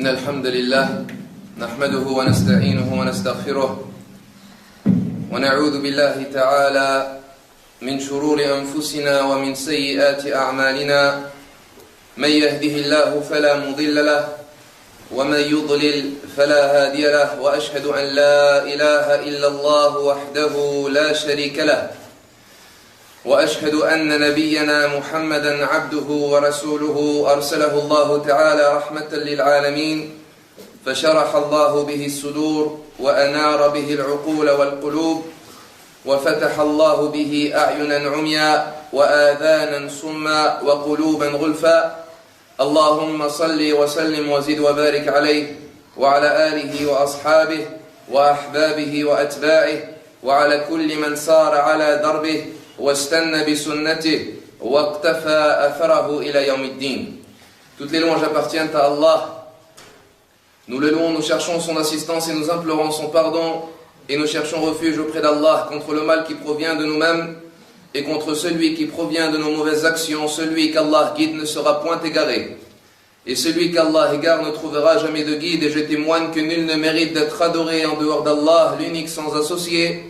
إن الحمد لله نحمده ونستعينه ونستغفره ونعوذ بالله تعالى من شرور أنفسنا ومن سيئات أعمالنا من يهده الله فلا مضل له ومن يضلل فلا هادي له وأشهد أن لا إله إلا الله وحده لا شريك له وأشهد أن نبينا محمدا عبده ورسوله أرسله الله تعالى رحمة للعالمين فشرح الله به الصدور وأنار به العقول والقلوب وفتح الله به أعينا عميا وآذانا صما وقلوبا غلفا اللهم صل وسلم وزد وبارك عليه وعلى آله وأصحابه وأحبابه وأتباعه وعلى كل من سار على دربه واستنى بسنته واقتفى أثره إلى يوم الدين. Toutes les louanges appartiennent à Allah. Nous le louons, nous cherchons son assistance et nous implorons son pardon et nous cherchons refuge auprès d'Allah contre le mal qui provient de nous-mêmes et contre celui qui provient de nos mauvaises actions. Celui qu'Allah guide ne sera point égaré et celui qu'Allah égare ne trouvera jamais de guide. Et je témoigne que nul ne mérite d'être adoré en dehors d'Allah, l'unique sans associé.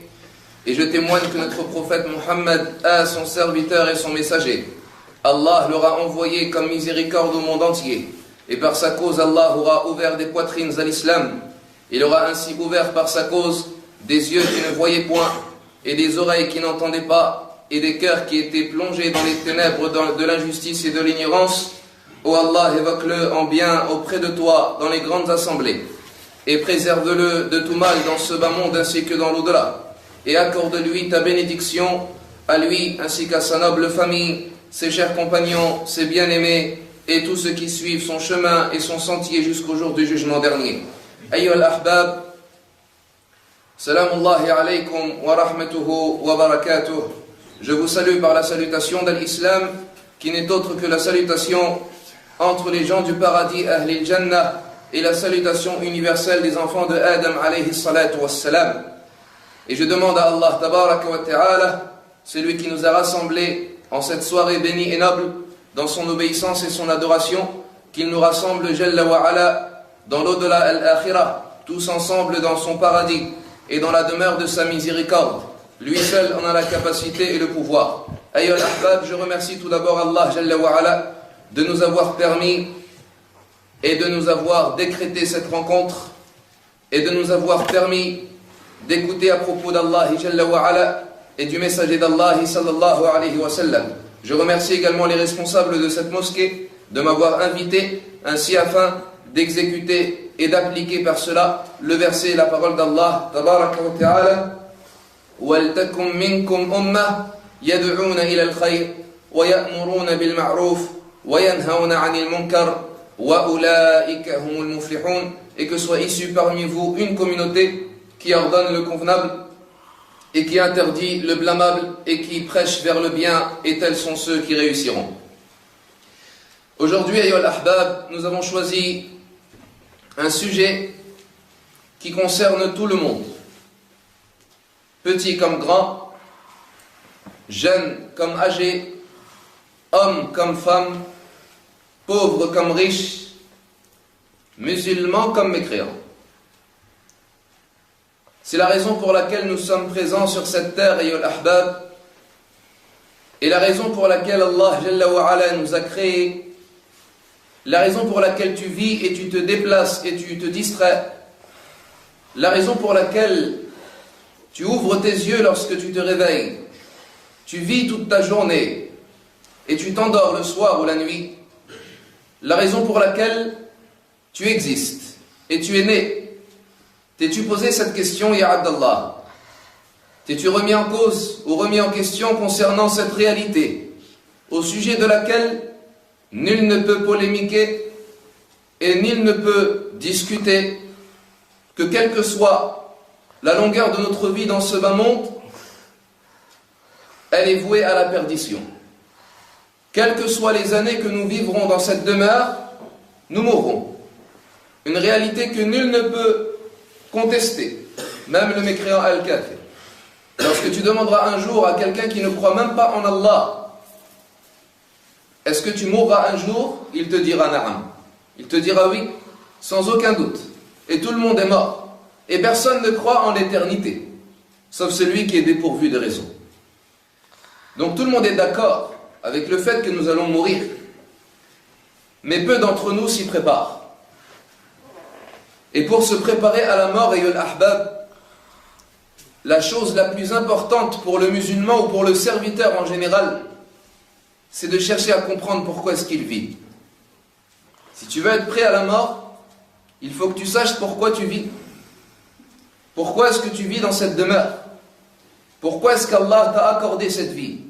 Et je témoigne que notre prophète Muhammad est son serviteur et son messager. Allah l'aura envoyé comme miséricorde au monde entier. Et par sa cause, Allah aura ouvert des poitrines à l'islam. Il aura ainsi ouvert par sa cause des yeux qui ne voyaient point, et des oreilles qui n'entendaient pas, et des cœurs qui étaient plongés dans les ténèbres de l'injustice et de l'ignorance. Ô Allah, évoque-le en bien auprès de toi dans les grandes assemblées. Et préserve-le de tout mal dans ce bas monde ainsi que dans l'au-delà. Et accorde-lui ta bénédiction, à lui ainsi qu'à sa noble famille, ses chers compagnons, ses bien-aimés, et tous ceux qui suivent son chemin et son sentier jusqu'au jour du jugement dernier. Ayyuhal ahbab, salamullahi alaykum wa rahmatuhu wa barakatuh. Je vous salue par la salutation de l'islam, qui n'est autre que la salutation entre les gens du paradis, Ahlil Jannah, et la salutation universelle des enfants de Adam alayhi salatu wassalam. Et je demande à Allah tabaraka wa ta'ala, celui qui nous a rassemblés en cette soirée bénie et noble, dans son obéissance et son adoration, qu'il nous rassemble Jalla wa ala dans l'au-delà al-akhirah, tous ensemble dans son paradis et dans la demeure de sa miséricorde. Lui seul en a la capacité et le pouvoir. Ayyuhal ahbab, je remercie tout d'abord Allah Jalla wa ala de nous avoir permis et de nous avoir décrété cette rencontre et de nous avoir permis d'écouter à propos d'Allah Jalla wa ala et du messager d'Allah sallallahu alayhi wa sallam. Je remercie également les responsables de cette mosquée de m'avoir invité ainsi afin d'exécuter et d'appliquer par cela le verset et la parole d'Allah tabaraka wa ta'ala وَلْتَكُمْ مِنْكُمْ أُمَّةٌ يَدْعُونَ إِلَى الْخَيْرِ وَيَأْمُرُونَ بِالْمَعْرُوفِ وَيَنْهَوْنَ عَنِ الْمُنْكَرِ وَأُولَٰئِكَ هُمُ الْمُفْلِحُونَ. Et que soit issue parmi vous une communauté qui ordonne le convenable et qui interdit le blâmable et qui prêche vers le bien, et tels sont ceux qui réussiront. Aujourd'hui, ayyuhal ahbab, nous avons choisi un sujet qui concerne tout le monde, petit comme grand, jeune comme âgé, homme comme femme, pauvre comme riche, musulman comme mécréant. C'est la raison pour laquelle nous sommes présents sur cette terre, ayyuhal ahbab, et la raison pour laquelle Allah Jalla wa ala nous a créés, la raison pour laquelle tu vis et tu te déplaces et tu te distrais, la raison pour laquelle tu ouvres tes yeux lorsque tu te réveilles, tu vis toute ta journée et tu t'endors le soir ou la nuit, la raison pour laquelle tu existes et tu es né. T'es-tu posé cette question, ya Abdallah? T'es-tu remis en cause ou remis en question concernant cette réalité, au sujet de laquelle nul ne peut polémiquer et nul ne peut discuter, que quelle que soit la longueur de notre vie dans ce bas monde, elle est vouée à la perdition. Quelles que soient les années que nous vivrons dans cette demeure, nous mourrons. Une réalité que nul ne peut contester, même le mécréant al-kafir. Lorsque tu demanderas un jour à quelqu'un qui ne croit même pas en Allah, est-ce que tu mourras un jour? Il te dira na'am. Il te dira oui. sans aucun doute, et tout le monde est mort, et personne ne croit en l'éternité, sauf celui qui est dépourvu de raison. Donc tout le monde est d'accord avec le fait que nous allons mourir, mais peu d'entre nous s'y préparent. Et pour se préparer à la mort, ayyul ahbab, la chose la plus importante pour le musulman ou pour le serviteur en général, c'est de chercher à comprendre pourquoi est-ce qu'il vit. Si tu veux être prêt à la mort, il faut que tu saches pourquoi tu vis. Pourquoi est-ce que tu vis dans cette demeure? Pourquoi est-ce qu'Allah t'a accordé cette vie?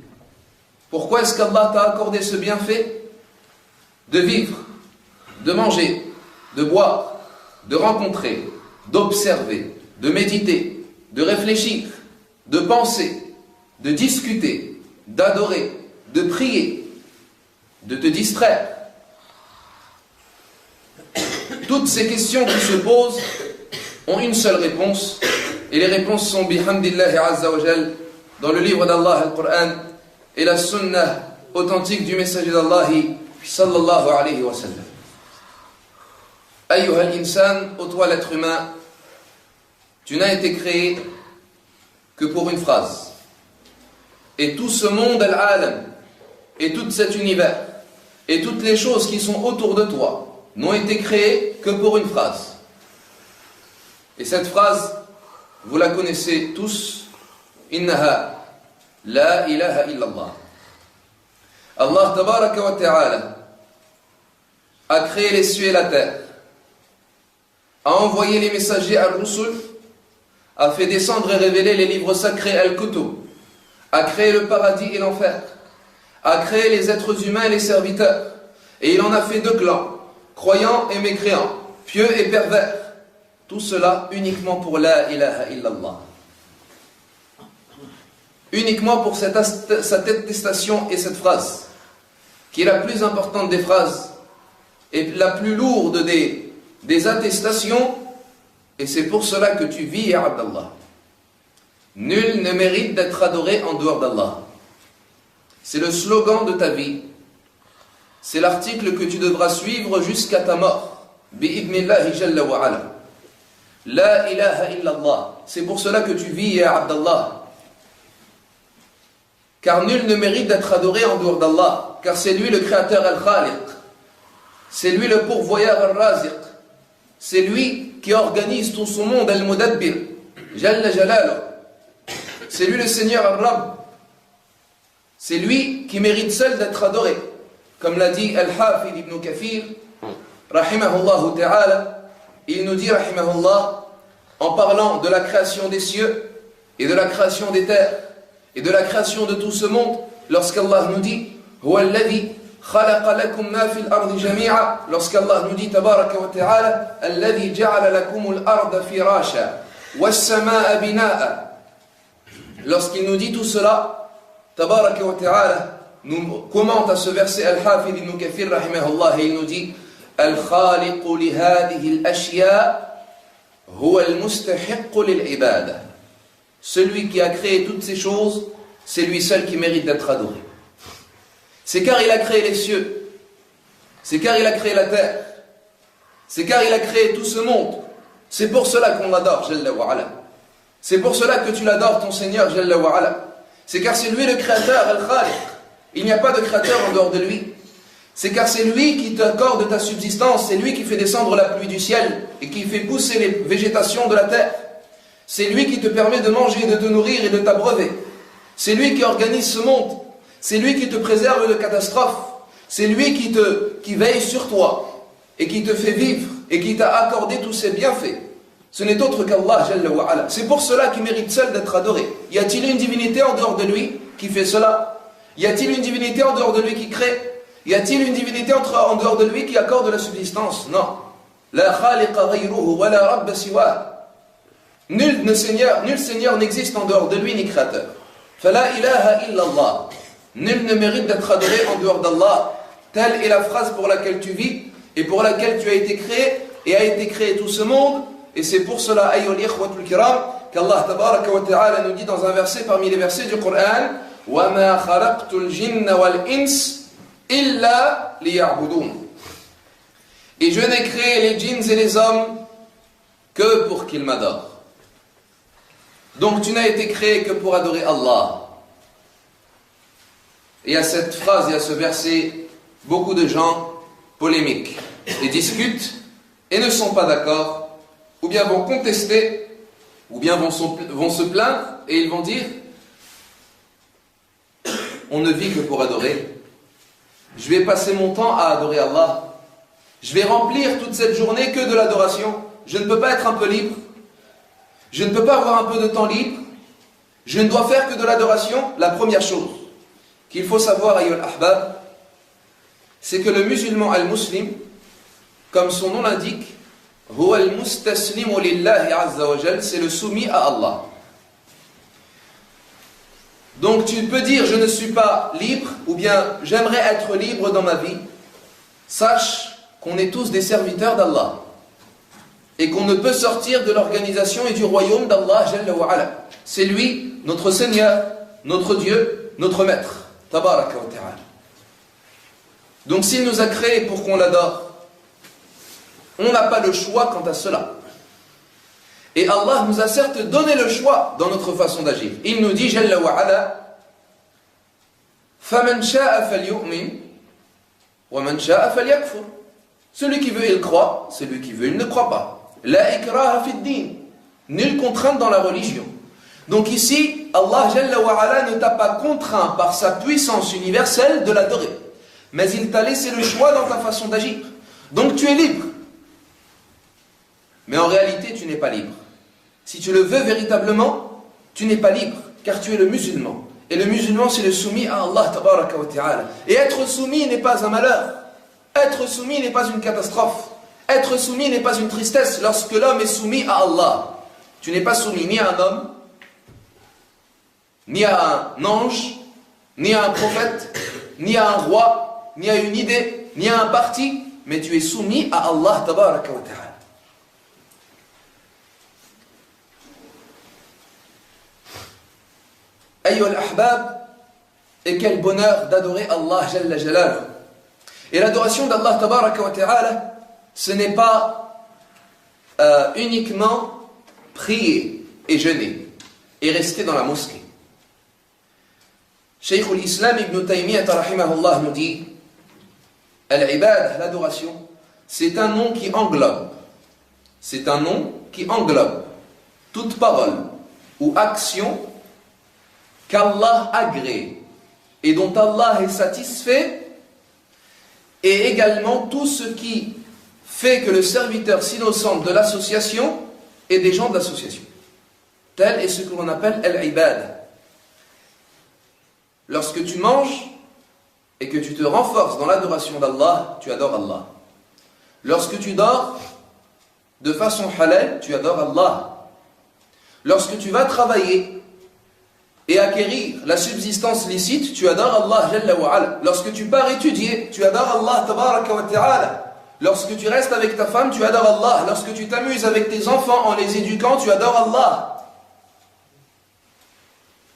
Pourquoi est-ce qu'Allah t'a accordé ce bienfait de vivre, de manger, de boire, de rencontrer, d'observer, de méditer, de réfléchir, de penser, de discuter, d'adorer, de prier, de te distraire? Toutes ces questions qui se posent ont une seule réponse, et les réponses sont bihamdillahi azza wa jal dans le livre d'Allah, le Coran, et la sunnah authentique du messager d'Allah sallallahu alayhi wa sallam. Ayyuha al-insan, ô toi l'être humain, tu n'as été créé que pour une phrase. Et tout ce monde al-alam, et tout cet univers, et toutes les choses qui sont autour de toi, n'ont été créées que pour une phrase. Et cette phrase, vous la connaissez tous, innaha la ilaha illallah. Allah tabaraka wa ta'ala a créé les cieux et la terre, a envoyé les messagers al-Rusul, a fait descendre et révéler les livres sacrés al-Kutub, a créé le paradis et l'enfer, a créé les êtres humains et les serviteurs, et il en a fait deux clans, croyants et mécréants, pieux et pervers. Tout cela uniquement pour la ilaha illallah. Uniquement pour cette attestation et cette phrase, qui est la plus importante des phrases, et la plus lourde des attestations, et c'est pour cela que tu vis, ya Abdallah. Nul ne mérite d'être adoré en dehors d'Allah. C'est le slogan de ta vie. C'est l'article que tu devras suivre jusqu'à ta mort. Bi'idnillahi jalla wa ala. La ilaha illallah. C'est pour cela que tu vis, ya Abdallah. Car nul ne mérite d'être adoré en dehors d'Allah. Car c'est lui le créateur al-Khaliq. C'est lui le pourvoyeur al-Raziq. C'est lui qui organise tout son monde al-Mudabbir. Jalla Jalalo. C'est lui le Seigneur al-Rabb. C'est lui qui mérite seul d'être adoré. Comme l'a dit Al-Hafid ibn Kathir, rahimahullah ta'ala, il nous dit, rahimahullah, en parlant de la création des cieux et de la création des terres et de la création de tout ce monde, lorsqu'Allah nous dit Huwa alladhi khalaqa lakum ma fil ardi jami'a, lorsqu'Allah nous dit tabaraka wa ta'ala alladhi ja'ala lakumul arda firasha was samaa bina'a, lorsqu'il nous dit tout cela, tabaraka wa ta'ala nous commente à ce verset Al-Hafid ibn Kathir rahimahullah, et il nous dit الخالق لهذه الأشياء هو المستحق للعبادة. Celui qui a créé toutes ces choses, c'est lui seul qui mérite d'être adoré. C'est car il a créé les cieux, c'est car il a créé la terre, c'est car il a créé tout ce monde. C'est pour cela qu'on l'adore, Jalla wa ala. C'est pour cela que tu l'adores, ton Seigneur, Jalla wa ala. C'est car c'est lui le créateur, Al-Khaliq. Il n'y a pas de créateur en dehors de lui. C'est car c'est lui qui t'accorde ta subsistance, c'est lui qui fait descendre la pluie du ciel et qui fait pousser les végétations de la terre. C'est lui qui te permet de manger, de te nourrir et de t'abreuver. C'est lui qui organise ce monde. C'est lui qui te préserve de catastrophes. C'est lui qui veille sur toi et qui te fait vivre et qui t'a accordé tous ses bienfaits. Ce n'est autre qu'Allah Jalla wa ala. C'est pour cela qu'il mérite seul d'être adoré. Y a-t-il une divinité en dehors de lui qui fait cela? Y a-t-il une divinité en dehors de lui qui crée? Y a-t-il une divinité en dehors de lui qui accorde la subsistance? Non. La khaliqa ghayruhu wa la rabba siwa. Nul Seigneur n'existe en dehors de lui ni créateur. Fala ilaha illallah. Nul ne mérite d'être adoré en dehors d'Allah. Telle est la phrase pour laquelle tu vis et pour laquelle tu as été créé et a été créé tout ce monde. Et c'est pour cela, ayyul ikhwatul kiram, qu'Allah tabaraka wa ta'ala nous dit dans un verset parmi les versets du Coran, wa ma khalaqtul jinna wal ins illa liya'budun. Et je n'ai créé les djinns et les hommes que pour qu'ils m'adorent. Donc tu n'as été créé que pour adorer Allah. Et à cette phrase et à ce verset, beaucoup de gens polémiquent et discutent et ne sont pas d'accord, ou bien vont contester, ou bien vont se plaindre et ils vont dire on ne vit que pour adorer. Je vais passer mon temps à adorer Allah. Je vais remplir toute cette journée que de l'adoration. Je ne peux pas être un peu libre. Je ne peux pas avoir un peu de temps libre. Je ne dois faire que de l'adoration. La première chose qu'il faut savoir, ayyuhal ahbab, c'est que le musulman al-muslim, comme son nom l'indique, huwa al-mustaslimu lillahi azza wa jal, c'est le soumis à Allah. Donc tu peux dire je ne suis pas libre, ou bien j'aimerais être libre dans ma vie. Sache qu'on est tous des serviteurs d'Allah et qu'on ne peut sortir de l'organisation et du royaume d'Allah Jalla wa Ala. C'est lui, notre Seigneur, notre Dieu, notre Maître. Tabaraka wa ta'ala. Donc s'il nous a créés pour qu'on l'adore, on n'a pas le choix quant à cela. Et Allah nous a certes donné le choix dans notre façon d'agir. Il nous dit Jalla wa Ala, فَمَنْ شَاءَ فَلْيُؤْمِنْ وَمَنْ شَاءَ فَلْيَكْفُرْ. Celui qui veut, il croit. Celui qui veut, il ne croit pas. La ikraha fi ddin. Nulle contrainte dans la religion. Donc ici, Allah Jalla wa Ala ne t'a pas contraint par sa puissance universelle de l'adorer. Mais il t'a laissé le choix dans ta façon d'agir. Donc tu es libre. Mais en réalité, tu n'es pas libre. Si tu le veux véritablement, tu n'es pas libre, car tu es le musulman. Et le musulman, c'est le soumis à Allah tabaraka wa ta'ala. Et être soumis n'est pas un malheur. Être soumis n'est pas une catastrophe. Être soumis n'est pas une tristesse lorsque l'homme est soumis à Allah. Tu n'es pas soumis ni à un homme, ni à un ange, ni à un prophète, ni à un roi, ni à une idée, ni à un parti, mais tu es soumis à Allah tabaraka wa ta'ala. Ayyuha al-ahbab, et quel bonheur d'adorer Allah Jalla Jalaluhu. Et l'adoration d'Allah Tabaraka wa Ta'ala, ce n'est pas uniquement prier et jeûner et rester dans la mosquée. Cheikh al-Islam Ibn Taymiyyah rahimahullah nous dit al-ibad, l'adoration, c'est un nom qui englobe. C'est un nom qui englobe toute parole ou action qu'Allah agrée et dont Allah est satisfait, et également tout ce qui fait que le serviteur s'innocente de l'association et des gens de l'association. Tel est ce que l'on appelle al-ibad. Lorsque tu manges et que tu te renforces dans l'adoration d'Allah, tu adores Allah. Lorsque tu dors de façon halal, tu adores Allah. Lorsque tu vas travailler et acquérir la subsistance licite, tu adores Allah Jalla wa Ala. Lorsque tu pars étudier, tu adores Allah Tabaraka wa Ta'ala. Lorsque tu restes avec ta femme, tu adores Allah. Lorsque tu t'amuses avec tes enfants en les éduquant, tu adores Allah.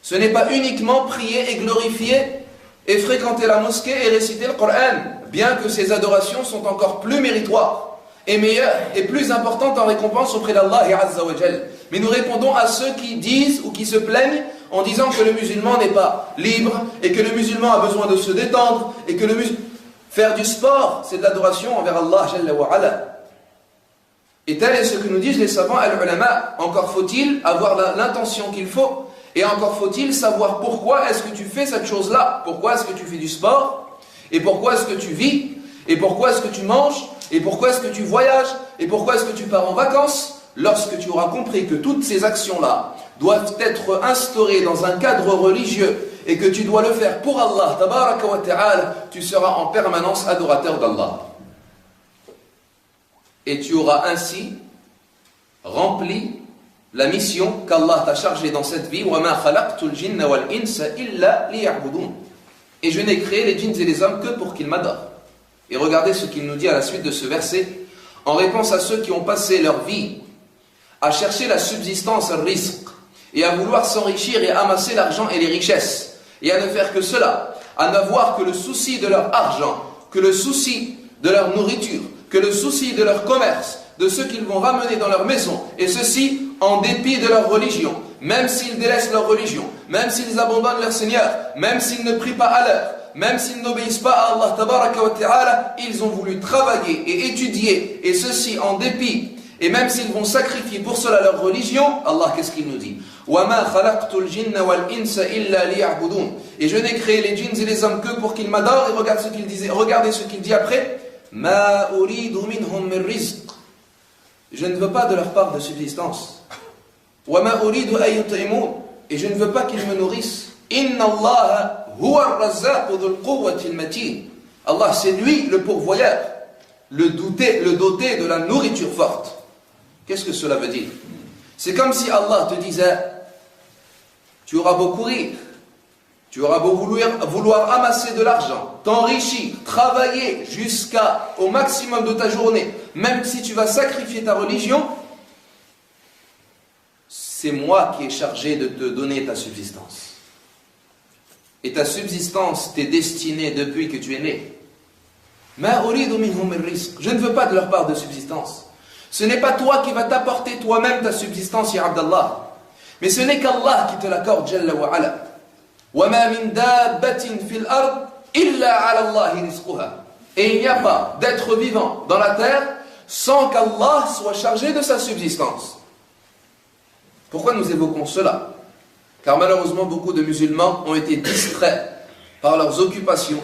Ce n'est pas uniquement prier et glorifier et fréquenter la mosquée et réciter le Coran, bien que ces adorations sont encore plus méritoires et meilleures et plus importantes en récompense auprès d'Allah Azza wa Jal. Mais nous répondons à ceux qui disent ou qui se plaignent en disant que le musulman n'est pas libre et que le musulman a besoin de se détendre et que faire du sport, c'est de l'adoration envers Allah Jalla wa Ala. Et tel est ce que nous disent les savants al-ulama. Encore faut-il avoir l'intention qu'il faut, et encore faut-il savoir pourquoi est-ce que tu fais cette chose-là, pourquoi est-ce que tu fais du sport, et pourquoi est-ce que tu vis, et pourquoi est-ce que tu manges, et pourquoi est-ce que tu voyages, et pourquoi est-ce que tu pars en vacances. Lorsque tu auras compris que toutes ces actions-là doivent être instaurées dans un cadre religieux et que tu dois le faire pour Allah, tabaraka wa ta'ala, tu seras en permanence adorateur d'Allah. Et tu auras ainsi rempli la mission qu'Allah t'a chargée dans cette vie. وَمَا خَلَقْتُ الْجِنَّ وَالْإِنسَ إِلَّا لِيَعْبُدُونَ. Et je n'ai créé les djinns et les hommes que pour qu'ils m'adorent. Et regardez ce qu'il nous dit à la suite de ce verset, en réponse à ceux qui ont passé leur vie à chercher la subsistance, le rizq, et à vouloir s'enrichir et amasser l'argent et les richesses, et à ne faire que cela, à n'avoir que le souci de leur argent, que le souci de leur nourriture, que le souci de leur commerce, de ce qu'ils vont ramener dans leur maison, et ceci en dépit de leur religion, même s'ils délaissent leur religion, même s'ils abandonnent leur Seigneur, même s'ils ne prient pas à l'heure, même s'ils n'obéissent pas à Allah tabaraka wa ta'ala, ils ont voulu travailler et étudier, et ceci en dépit, et même s'ils vont sacrifier pour cela leur religion, Allah qu'est-ce qu'il nous dit? وَمَا خَلَقْتُ الْجِنَّ وَالْإِنسَ إِلَّا لِيَعْبُدُونَ. Et je n'ai créé les djinns et les hommes que pour qu'ils m'adorent. Et regardez ce qu'il dit après. مَا أُرِيدُ مِنْهُمْ مِنْ رِزْقٍ. Je ne veux pas de leur part de subsistance. وَمَا أُرِيدُ أَن يُطْعِمُونَ. Et je ne veux pas qu'ils me nourrissent. إِنَّ اللَّهَ هُوَ الرَّزَّاقُ ذُو الْقُوَّةِ الْمَتِينَ. Allah, c'est lui le pourvoyeur, le doté de la nourriture forte. Qu'est-ce que cela veut dire? C'est comme si Allah te disait, tu auras beau courir, tu auras beau vouloir amasser de l'argent, t'enrichir, travailler jusqu'au maximum de ta journée, même si tu vas sacrifier ta religion, c'est moi qui ai chargé de te donner ta subsistance. Et ta subsistance t'est destinée depuis que tu es né. Je ne veux pas de leur part de subsistance. Ce n'est pas toi qui vas t'apporter toi-même ta subsistance, ya Abdallah. Mais ce n'est qu'Allah qui te l'accorde, Jalla wa ala. وَمَا مِن دَابَّةٍ فِي الْأَرْضِ إِلَّا عَلَى اللَّهِ رِزْقُهَا. Et il n'y a pas d'être vivant dans la terre sans qu'Allah soit chargé de sa subsistance. Pourquoi nous évoquons cela? Car malheureusement, beaucoup de musulmans ont été distraits par leurs occupations,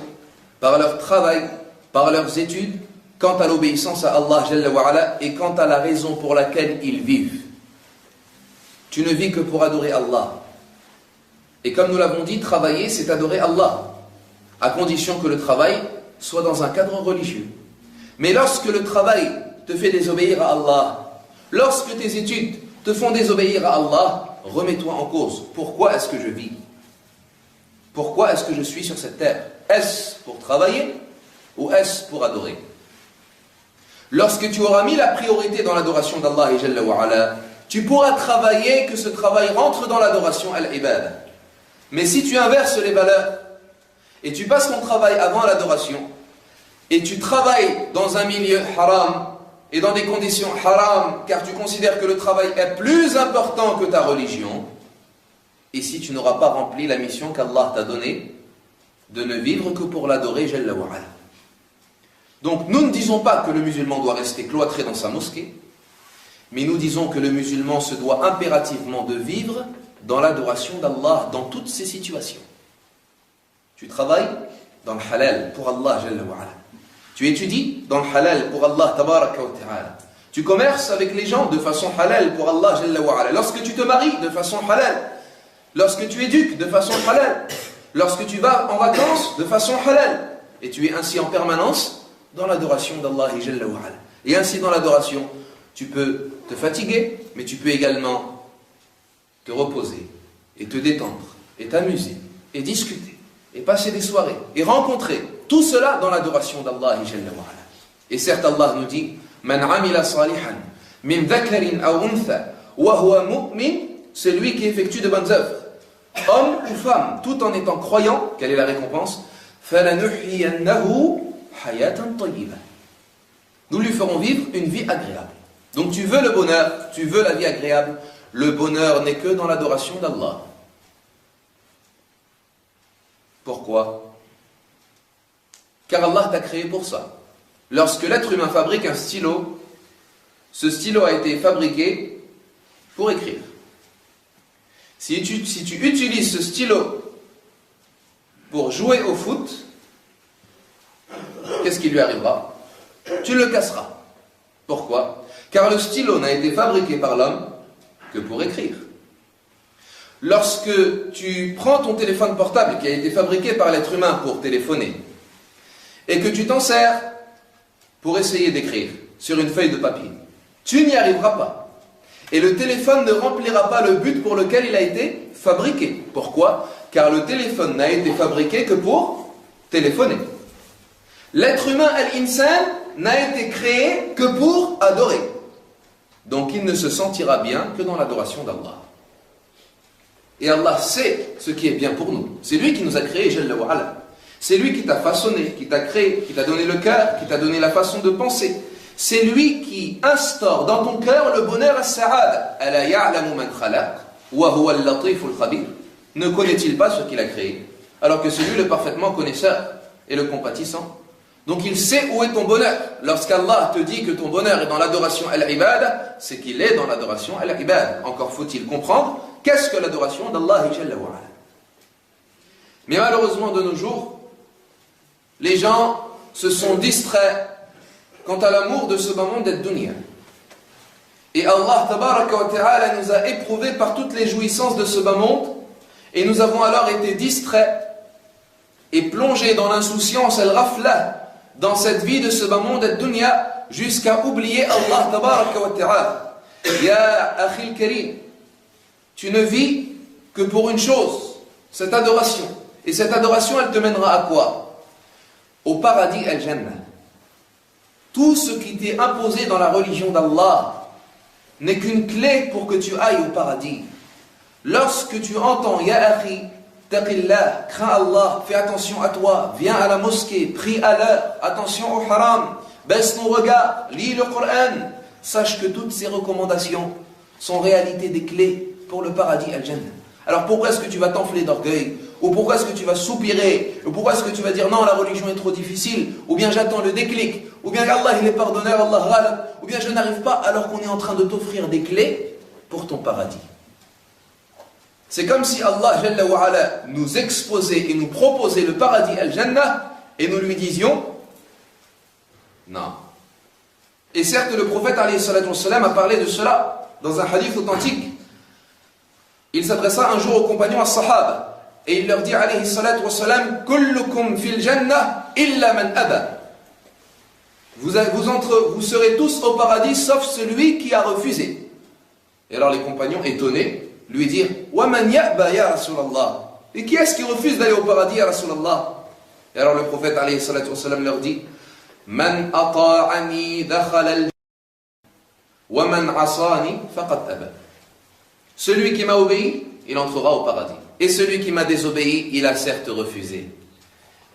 par leur travail, par leurs études, quant à l'obéissance à Allah Jalla wa ala et quant à la raison pour laquelle ils vivent. Tu ne vis que pour adorer Allah. Et comme nous l'avons dit, travailler, c'est adorer Allah, à condition que le travail soit dans un cadre religieux. Mais lorsque le travail te fait désobéir à Allah, lorsque tes études te font désobéir à Allah, remets-toi en cause. Pourquoi est-ce que je vis? Pourquoi est-ce que je suis sur cette terre? Est-ce pour travailler ou est-ce pour adorer? Lorsque tu auras mis la priorité dans l'adoration d'Allah et Jalla wa ala, tu pourras travailler, que ce travail rentre dans l'adoration al-ibad. Mais si tu inverses les valeurs, et tu passes ton travail avant l'adoration, et tu travailles dans un milieu haram, et dans des conditions haram, car tu considères que le travail est plus important que ta religion, et si tu n'auras pas rempli la mission qu'Allah t'a donnée, de ne vivre que pour l'adorer, Jalla wa ala. Donc nous ne disons pas que le musulman doit rester cloîtré dans sa mosquée, mais nous disons que le musulman se doit impérativement de vivre dans l'adoration d'Allah dans toutes ces situations. Tu travailles dans le halal pour Allah Jalla wa ala. Tu étudies dans le halal pour Allah tabaraka wa ta'ala. Tu commerces avec les gens de façon halal pour Allah Jalla wa ala. Lorsque tu te maries de façon halal, lorsque tu éduques de façon halal, lorsque tu vas en vacances de façon halal, et tu es ainsi en permanence dans l'adoration d'Allah Jalla wa ala. Et ainsi dans l'adoration, tu peux te fatiguer, mais tu peux également te reposer, et te détendre, et t'amuser, et discuter, et passer des soirées, et rencontrer. Tout cela dans l'adoration d'Allah Jalla wa ala. Et certes Allah nous dit, Man amila salihan min dhakarin aw untha wa huwa mu'min, c'est lui qui effectue de bonnes œuvres. Homme ou femme, tout en étant croyant, quelle est la récompense? Falanuhyiyannahu hayatan tayyiba. Nous lui ferons vivre une vie agréable. Donc tu veux le bonheur, tu veux la vie agréable, le bonheur n'est que dans l'adoration d'Allah. Pourquoi? Car Allah t'a créé pour ça. Lorsque l'être humain fabrique un stylo, ce stylo a été fabriqué pour écrire. Si tu utilises ce stylo pour jouer au foot, qu'est-ce qui lui arrivera? Tu le casseras. Pourquoi? Car le stylo n'a été fabriqué par l'homme que pour écrire. Lorsque tu prends ton téléphone portable qui a été fabriqué par l'être humain pour téléphoner et que tu t'en sers pour essayer d'écrire sur une feuille de papier, tu n'y arriveras pas. Et le téléphone ne remplira pas le but pour lequel il a été fabriqué. Pourquoi? Car le téléphone n'a été fabriqué que pour téléphoner. L'être humain, al-insan, n'a été créé que pour adorer. Donc il ne se sentira bien que dans l'adoration d'Allah. Et Allah sait ce qui est bien pour nous. C'est lui qui nous a créés, Jalla wa ala. C'est lui qui t'a façonné, qui t'a créé, qui t'a donné le cœur, qui t'a donné la façon de penser, C'est lui qui instaure dans ton cœur le bonheur as-sa'ada. Ala ya'lamu man khalaq wa huwa al-latif al-khabir. Ne connaît-il pas ce qu'il a créé, alors que c'est lui le parfaitement connaisseur et le compatissant. Donc il sait où est ton bonheur. Lorsqu'Allah te dit que ton bonheur est dans l'adoration al-ibad, c'est qu'il est dans l'adoration al-ibad. Encore faut-il comprendre qu'est-ce que l'adoration d'Allah Jalla wa Ala. Mais malheureusement de nos jours, les gens se sont distraits quant à l'amour de ce bas monde ad-dunya. Et Allah tabaraka wa ta'ala nous a éprouvés par toutes les jouissances de ce bas monde, et nous avons alors été distraits et plongés dans l'insouciance al-ghafla, dans cette vie de ce bas monde ad-dunya, jusqu'à oublier Allah tabaraka wa ta'ala. Ya akhil karim, tu ne vis que pour une chose, cette adoration. Et cette adoration, elle te mènera à quoi? Au paradis al-jannah. Tout ce qui t'est imposé dans la religion d'Allah n'est qu'une clé pour que tu ailles au paradis. Lorsque tu entends Ya akhi, taqillah, crains Allah, fais attention à toi, viens à la mosquée, prie à l'heure, attention au haram, baisse ton regard, lis le Coran, sache que toutes ces recommandations sont en réalité des clés pour le paradis al-jannah. Alors pourquoi est-ce que tu vas t'enfler d'orgueil? Ou pourquoi est-ce que tu vas soupirer? Ou pourquoi est-ce que tu vas dire non, la religion est trop difficile? Ou bien j'attends le déclic? Ou bien Allah il est pardonneur, Allah ghalab? Ou bien je n'arrive pas alors qu'on est en train de t'offrir des clés pour ton paradis? C'est comme si Allah Jalla wa Ala nous exposait et nous proposait le paradis al-jannah et nous lui disions non. Et certes le prophète alayhi salatu wassalam a parlé de cela dans un hadith authentique. Il s'adressa un jour aux compagnons as-sahaba et il leur dit alayhi salatu wassalam kullukum fil jannah illa man aba. Vous serez tous au paradis sauf celui qui a refusé. Et alors les compagnons étonnés lui dirent wa man ya'ba ya Rasulallah. Et qui est-ce qui refuse d'aller au paradis ya Rasulallah? Et alors le prophète alayhi salatu wassalam leur dit man ata'ani dakhala al-jannah wa man asani faqad aba. Celui qui m'a obéi, il entrera au paradis. Et celui qui m'a désobéi, il a certes refusé.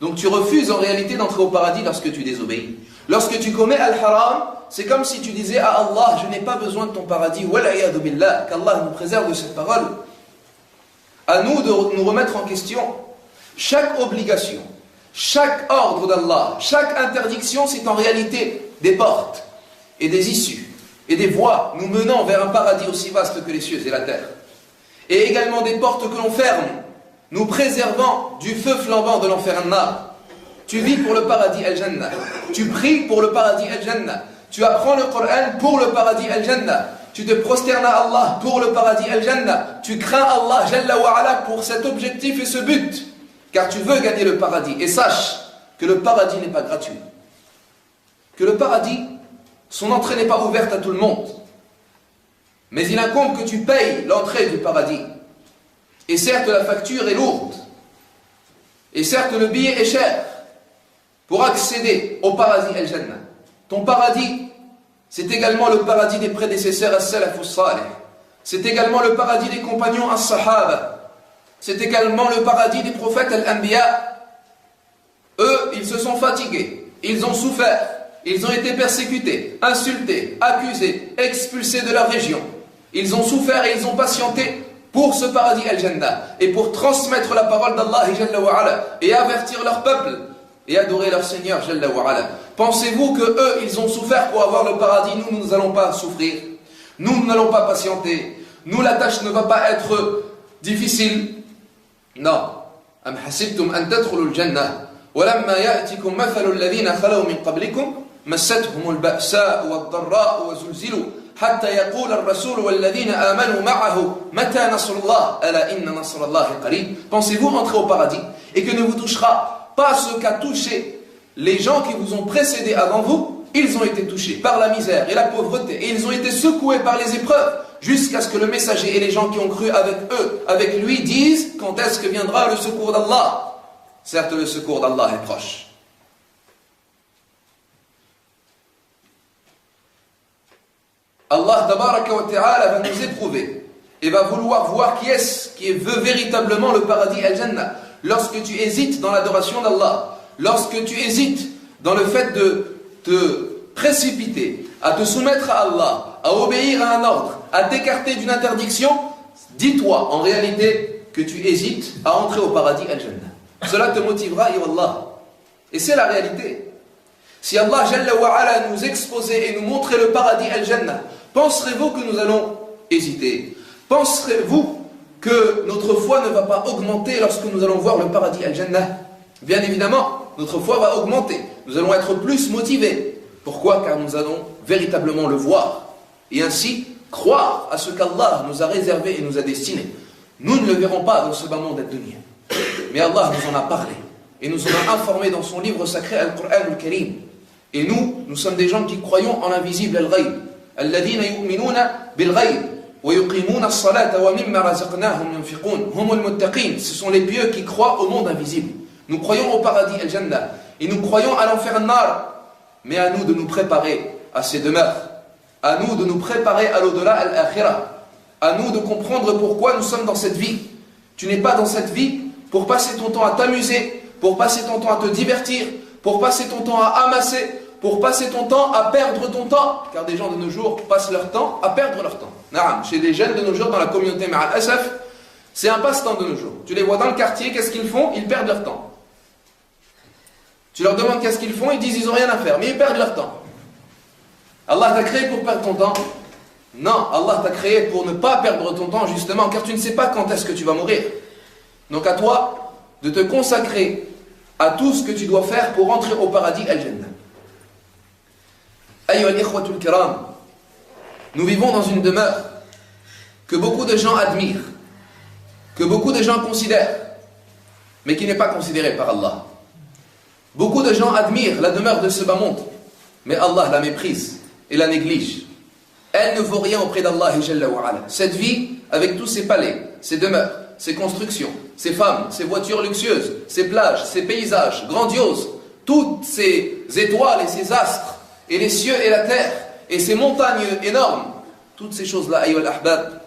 Donc tu refuses en réalité d'entrer au paradis lorsque tu désobéis. Lorsque tu commets al-haram, c'est comme si tu disais à Allah, je n'ai pas besoin de ton paradis. Wala'iyadu billah, qu'Allah nous préserve de cette parole. À nous de nous remettre en question. Chaque obligation, chaque ordre d'Allah, chaque interdiction, c'est en réalité des portes et des issues et des voies nous menant vers un paradis aussi vaste que les cieux et la terre. Et également des portes que l'on ferme, nous préservant du feu flambant de l'enfer an-nar. Tu vis pour le paradis al-jannah. Tu pries pour le paradis al-jannah. Tu apprends le Coran pour le paradis al-jannah. Tu te prosternes à Allah pour le paradis al-jannah. Tu crains Allah Jalla wa Ala pour cet objectif et ce but. Car tu veux gagner le paradis. Et sache que le paradis n'est pas gratuit. Que le paradis, son entrée n'est pas ouverte à tout le monde. Mais il incombe que tu payes l'entrée du paradis. Et certes, la facture est lourde. Et certes, le billet est cher. Pour accéder au paradis al-jannah. Ton paradis, c'est également le paradis des prédécesseurs as-salaf as-salih. C'est également le paradis des compagnons as-sahaba. C'est également le paradis des prophètes al-anbiya. Eux, ils se sont fatigués. Ils ont souffert. Ils ont été persécutés, insultés, accusés, expulsés de leur région. Ils ont souffert et ils ont patienté pour ce paradis al-jannah et pour transmettre la parole d'Allah Jalla wa Ala et avertir leur peuple et adorer leur Seigneur Jalla wa Ala. Pensez-vous que eux, ils ont souffert pour avoir le paradis? Nous n'allons pas souffrir. Nous n'allons pas patienter. Nous, la tâche ne va pas être difficile. Non. Am hasibtum an tadkhulul jannah wa lamma ya'tikum mathalul ladhina khalaw min qablikum massatuhumul ba'sa'u wad-dharra'u wa zulzilu حتى يقول الرسول والذين آمنوا معه متى نصر الله ألا إن نصر الله قريب. Pensez-vous entrer au paradis et que ne vous touchera pas ce qu'a touché les gens qui vous ont précédés avant vous? Ils ont été touchés par la misère et la pauvreté et ils ont été secoués par les épreuves jusqu'à ce que le messager et les gens qui ont cru avec eux, avec lui, disent quand est-ce que viendra le secours d'Allah? Certes, le secours d'Allah est proche. Allah tabaraka wa ta'ala va nous éprouver et va vouloir voir qui est-ce qui veut véritablement le paradis al-jannah. Lorsque tu hésites dans l'adoration d'Allah, lorsque tu hésites dans le fait de te précipité à te soumettre à Allah, à obéir à un ordre, à t'écarter d'une interdiction, dis-toi en réalité que tu hésites à entrer au paradis Al-Jannah. Cela te motivera, ya Allah. Et c'est la réalité. Si Allah Jalla wa Ala nous exposait et nous montrait le paradis Al-Jannah, penserez-vous que nous allons hésiter? Penserez-vous que notre foi ne va pas augmenter lorsque nous allons voir le paradis Al-Jannah? Bien évidemment, notre foi va augmenter. Nous allons être plus motivés. Pourquoi? Car nous allons véritablement le voir. Et ainsi, croire à ce qu'Allah nous a réservé et nous a destiné. Nous ne le verrons pas dans ce bas monde ad-dunya. Mais Allah nous en a parlé. Et nous en a informé dans son livre sacré, Al-Qur'an al-Karim. Et nous sommes des gens qui croyons en l'invisible, al-Ghayb. Alladhina yu'minuna bil-Ghayb. Wa yuqimuna as-salata wa mimma razaqnahum yunfiqun. Humul muttaqin. Ce sont les pieux qui croient au monde invisible. Nous croyons au paradis Al-Jannah. Et nous croyons à l'enfer Al-Nar. Mais à nous de nous préparer à ces demeures. À nous de nous préparer à l'au-delà Al-Akhirah. À nous de comprendre pourquoi nous sommes dans cette vie. Tu n'es pas dans cette vie pour passer ton temps à t'amuser, pour passer ton temps à te divertir, pour passer ton temps à amasser, pour passer ton temps à perdre ton temps. Car des gens de nos jours passent leur temps à perdre leur temps. Naam, chez des jeunes de nos jours dans la communauté Ma'al Asaf, c'est un passe-temps de nos jours. Tu les vois dans le quartier, qu'est-ce qu'ils font? Ils perdent leur temps. Tu leur demandes qu'est-ce qu'ils font, ils disent ils n'ont rien à faire, mais ils perdent leur temps. Allah t'a créé pour perdre ton temps? Non, Allah t'a créé pour ne pas perdre ton temps justement, car tu ne sais pas quand est-ce que tu vas mourir. Donc à toi de te consacrer à tout ce que tu dois faire pour entrer au paradis Al-Jannah. Ayyuha al-ikhwatul kiram, nous vivons dans une demeure que beaucoup de gens admirent, que beaucoup de gens considèrent, mais qui n'est pas considérée par Allah. Beaucoup de gens admirent la demeure de ce bas monde, mais Allah la méprise et la néglige. Elle ne vaut rien auprès d'Allah Jalla wa Ala. Cette vie, avec tous ses palais, ses demeures, ses constructions, ses femmes, ses voitures luxueuses, ses plages, ses paysages grandioses, toutes ces étoiles et ces astres, et les cieux et la terre, et ces montagnes énormes, toutes ces choses-là, ayyuha al-ahbab,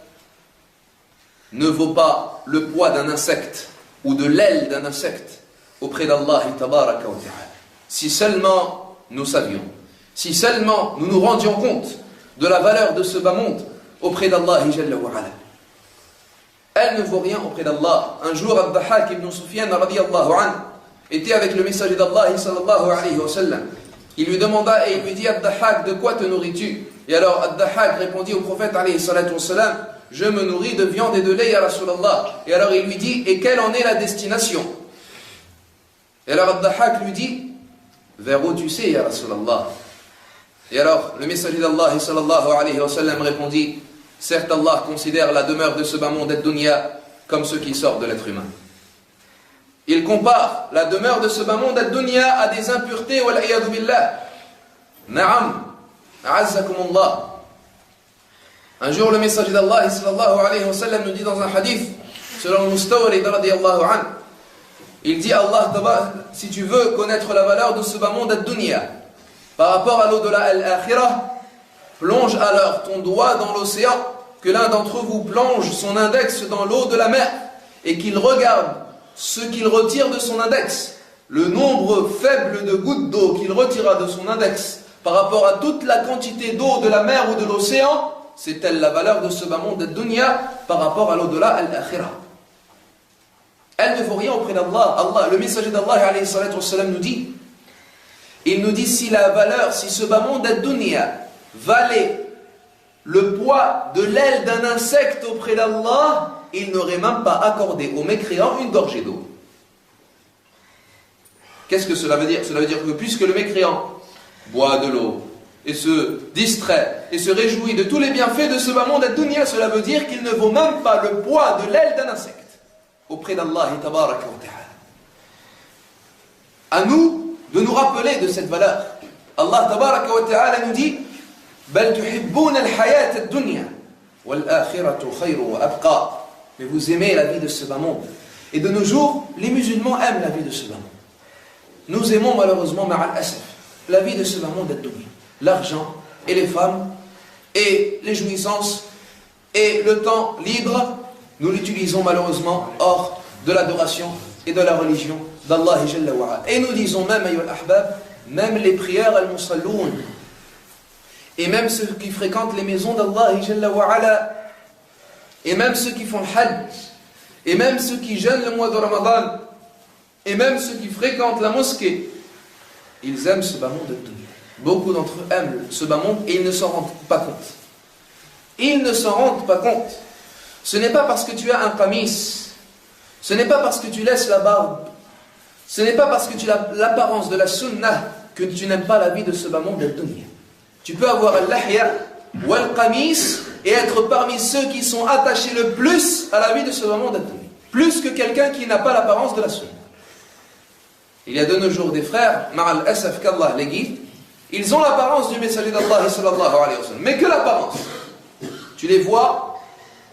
ne vaut pas le poids d'un insecte, ou de l'aile d'un insecte, auprès d'Allah tabaraka wa ta'ala. Si seulement nous savions, si seulement nous nous rendions compte de la valeur de ce bas monde auprès d'Allah Jalla wa Ala. Elle ne vaut rien auprès d'Allah. Un jour, Ad-Dahhak ibn Sufyan radiyallahu anhu était avec le messager d'Allah sallallahu alayhi wa sallam. Il lui demanda et il lui dit: Ad-Dahhak, de quoi te nourris-tu? Et alors Ad-Dahhak répondit au prophète alayhi salatu wa sallam: je me nourris de viande et de lait, ya Rasulallah. Et alors il lui dit: et quelle en est la destination? Et alors Ad-Dahhak lui dit: vers où tu sais, ya Rasulallah? Et alors le messager d'Allah sallallahu alayhi wa sallam répondit: certes, Allah considère la demeure de ce bas monde ad-dunya comme ce qui sort de l'être humain. Il compare la demeure de ce bas monde ad-dunya à des impuretés, wal iyadu billah. Na'am, a'azzakumullah. Un jour, le messager d'Allah sallallahu alayhi wa sallam nous dit dans un hadith, selon Mustawrid radiyallahu anhu, il dit: Allah, si tu veux connaître la valeur de ce bas monde ad-dunya par rapport à l'au-delà al-akhirah, plonge alors ton doigt dans l'océan, que l'un d'entre vous plonge son index dans l'eau de la mer, et qu'il regarde ce qu'il retire de son index, le nombre faible de gouttes d'eau qu'il retira de son index par rapport à toute la quantité d'eau de la mer ou de l'océan, c'est telle la valeur de ce bas monde ad-dunya par rapport à l'au-delà al-akhirah. Elle ne vaut rien auprès d'Allah. Le messager d'Allah alayhi salatu wa sallam nous dit, il nous dit, si la valeur, si ce bas monde ad-dunya valait le poids de l'aile d'un insecte auprès d'Allah, il n'aurait même pas accordé aux mécréants une gorgée d'eau. Qu'est-ce que cela veut dire? Cela veut dire que puisque le mécréant boit de l'eau et se distrait et se réjouit de tous les bienfaits de ce bas monde ad-dunya, cela veut dire qu'il ne vaut même pas le poids de l'aile d'un insecte auprès d'Allah tabaraka wa ta'ala. À nous de nous rappeler de cette valeur. Allah tabaraka wa ta'ala nous dit: bal tuhibbuna al-hayat ad-dunya wal akhiratu khayrun wa abqa. Mais vous aimez la vie de ce bas monde. Et de nos jours, les musulmans aiment la vie de ce bas monde. Nous aimons malheureusement, ma'al asaf, la vie de ce bas monde ad-dunya. L'argent et les femmes et les jouissances et le temps libre, nous l'utilisons malheureusement hors de l'adoration et de la religion d'Allah Jalla wa Ala. Et nous disons même, ayyuha al-ahbab, même les prières al-musalloun, et même ceux qui fréquentent les maisons d'Allah Jalla wa Ala, et même ceux qui font le hajj, et même ceux qui jeûnent le mois de Ramadan, et même ceux qui fréquentent la mosquée, ils aiment ce bas monde de dunya. Beaucoup d'entre eux aiment ce bas monde et ils ne s'en rendent pas compte. Ils ne s'en rendent pas compte. Ce n'est pas parce que tu as un qamis, ce n'est pas parce que tu laisses la barbe, ce n'est pas parce que tu as l'apparence de la sunnah que tu n'aimes pas la vie de ce bas monde de dunya. Tu peux avoir al-lahya ou al-qamis et être parmi ceux qui sont attachés le plus à la vie de ce bas monde de dunya, plus que quelqu'un qui n'a pas l'apparence de la sunnah. Il y a de nos jours des frères, ma'al asaf qu'Allah les guide, ils ont l'apparence du messager d'Allah sallallahu alayhi wa sallam, mais que l'apparence. Tu les vois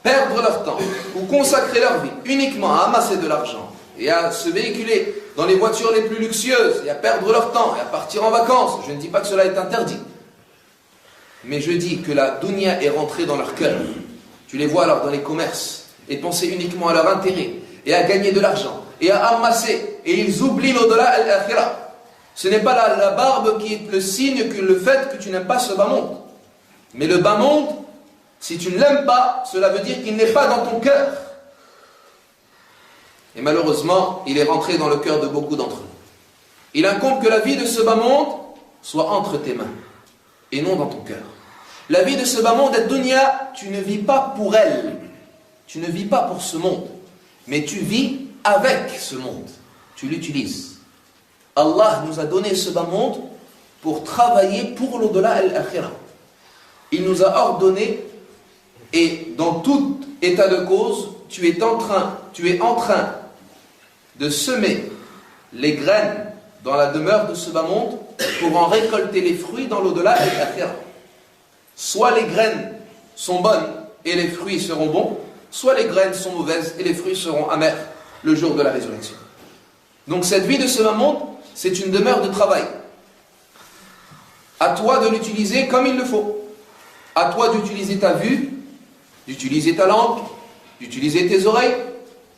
perdre leur temps ou consacrer leur vie uniquement à amasser de l'argent et à se véhiculer dans les voitures les plus luxueuses et à perdre leur temps et à partir en vacances. Je ne dis pas que cela est interdit, mais je dis que la dunya est rentrée dans leur cœur. Tu les vois alors dans les commerces et penser uniquement à leur intérêt et à gagner de l'argent et à amasser, et ils oublient l'au-delà al-akhirah. Ce n'est pas la barbe qui est le signe que le fait que tu n'aimes pas ce bas monde, mais le bas monde, si tu ne l'aimes pas, cela veut dire qu'il n'est pas dans ton cœur. Et malheureusement, il est rentré dans le cœur de beaucoup d'entre eux. Il incombe que la vie de ce bas monde soit entre tes mains et non dans ton cœur. La vie de ce bas monde, ad-dunya, tu ne vis pas pour elle, tu ne vis pas pour ce monde, mais tu vis avec ce monde, tu l'utilises. Allah nous a donné ce bas monde pour travailler pour l'au-delà al-akhirah. Il nous a ordonné, et dans tout état de cause, tu es en train de semer les graines dans la demeure de ce bas monde pour en récolter les fruits dans l'au-delà al-akhirah. Soit les graines sont bonnes et les fruits seront bons, soit les graines sont mauvaises et les fruits seront amers le jour de la résurrection. Donc cette vie de ce bas monde, c'est une demeure de travail. À toi de l'utiliser comme il le faut. À toi d'utiliser ta vue, d'utiliser ta langue, d'utiliser tes oreilles,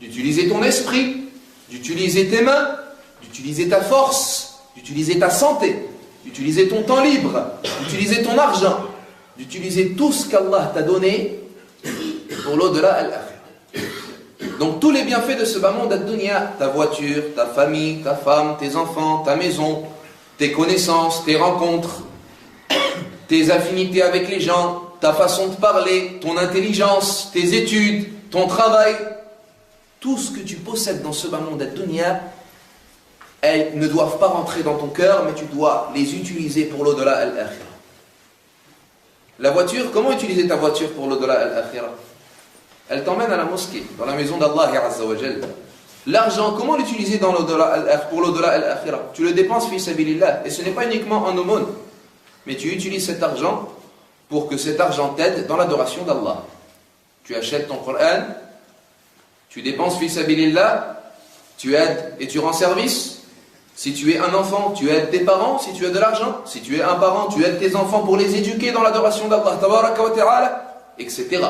d'utiliser ton esprit, d'utiliser tes mains, d'utiliser ta force, d'utiliser ta santé, d'utiliser ton temps libre, d'utiliser ton argent, d'utiliser tout ce qu'Allah t'a donné pour l'au-delà al-akhirah. Donc tous les bienfaits de ce bas monde ad-dunya, ta voiture, ta famille, ta femme, tes enfants, ta maison, tes connaissances, tes rencontres, tes affinités avec les gens, ta façon de parler, ton intelligence, tes études, ton travail, tout ce que tu possèdes dans ce bas monde ad-dunya, elles ne doivent pas rentrer dans ton cœur, mais tu dois les utiliser pour l'au-delà al-akhirah. La voiture, comment utiliser ta voiture pour l'au-delà al-akhirah? Elle t'emmène à la mosquée, dans la maison d'Allah Azza wa Jal. L'argent, comment l'utiliser pour l'au-delà al-akhirah? Tu le dépenses fi sabilillah, et ce n'est pas uniquement en aumône, mais tu utilises cet argent pour que cet argent t'aide dans l'adoration d'Allah. Tu achètes ton Coran, tu dépenses fi sabilillah, tu aides et tu rends service. Si tu es un enfant, tu aides tes parents, si tu as de l'argent. Si tu es un parent, tu aides tes enfants pour les éduquer dans l'adoration d'Allah, tabaraka wa ta'ala, etc.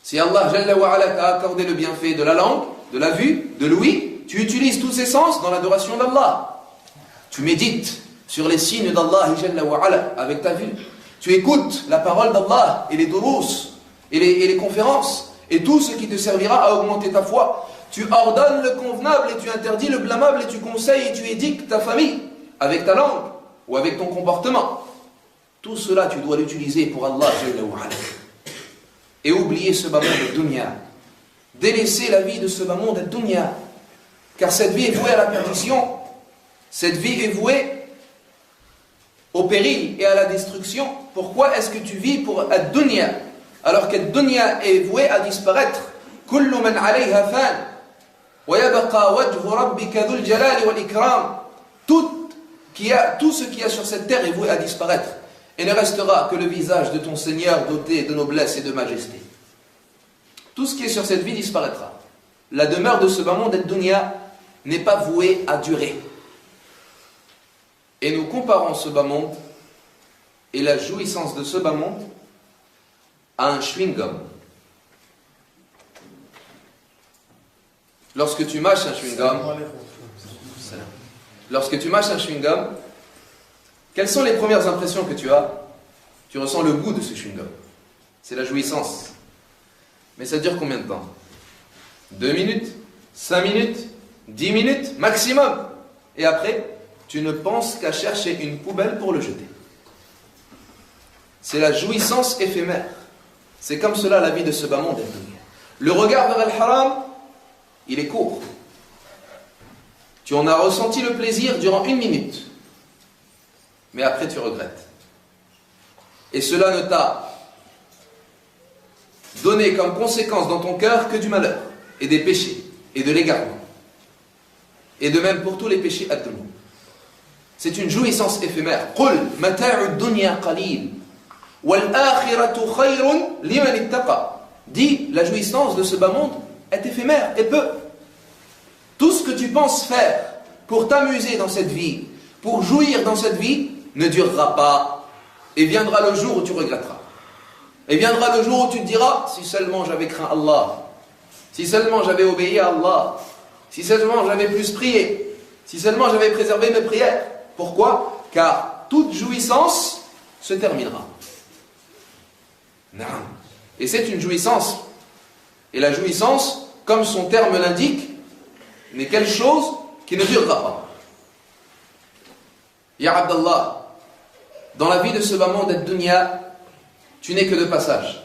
Si Allah Jalla wa Ala t'a accordé le bienfait de la langue, de la vue, de l'ouïe, tu utilises tous ces sens dans l'adoration d'Allah. Tu médites sur les signes d'Allah Jalla wa Ala avec ta vue. Tu écoutes la parole d'Allah et les durous et les conférences et tout ce qui te servira à augmenter ta foi. Tu ordonnes le convenable et tu interdis le blâmable et tu conseilles et tu édiques ta famille avec ta langue ou avec ton comportement. Tout cela, tu dois l'utiliser pour Allah Jalla wa Ala. Et oublier ce bas monde de dunya. Délaisser la vie de ce bas monde de dunya. Car cette vie est vouée à la perdition. Cette vie est vouée au péril et à la destruction. Pourquoi est-ce que tu vis pour ad-dunya alors qu'ad-dunya est vouée à disparaître? Kullu man alayha fan wa yabqa wajhu rabbika dhul jalali wal ikram. Tout ce qui y a sur cette terre est voué à disparaître. Et ne restera que le visage de ton Seigneur doté de noblesse et de majesté. Tout ce qui est sur cette vie disparaîtra. La demeure de ce bas monde ad-dunya n'est pas vouée à durer. Et nous comparons ce bas monde et la jouissance de ce bas monde à un chewing-gum. Lorsque tu mâches un chewing-gum, quelles sont les premières impressions que tu as? Tu ressens le goût de ce chewing-gum. C'est la jouissance. Mais ça dure combien de temps? 2 minutes? 5 minutes? 10 minutes? Maximum. Et après, tu ne penses qu'à chercher une poubelle pour le jeter. C'est la jouissance éphémère. C'est comme cela la vie de ce bas monde. Le regard vers le haram, il est court. Tu en as ressenti le plaisir durant 1 minute. Mais après tu regrettes. Et cela ne t'a donné comme conséquence dans ton cœur que du malheur, et des péchés, et de l'égarement. Et de même pour tous les péchés ad-dunya. C'est une jouissance éphémère. Qul mata'u dunya qalil wal akhiratu khayrun liman ittaqa. Dis, la jouissance de ce bas monde est éphémère et peu. Tout ce que tu penses faire pour t'amuser dans cette vie, pour jouir dans cette vie, ne durera pas. Et viendra le jour où tu regretteras. Et viendra le jour où tu te diras, si seulement j'avais craint Allah, si seulement j'avais obéi à Allah, si seulement j'avais plus prié, si seulement j'avais préservé mes prières. Pourquoi? Car toute jouissance se terminera. Et c'est une jouissance. Et la jouissance, comme son terme l'indique, n'est quelque chose qui ne durera pas. Ya Abdallah, dans la vie de ce bas monde ad-dunya, tu n'es que de passage.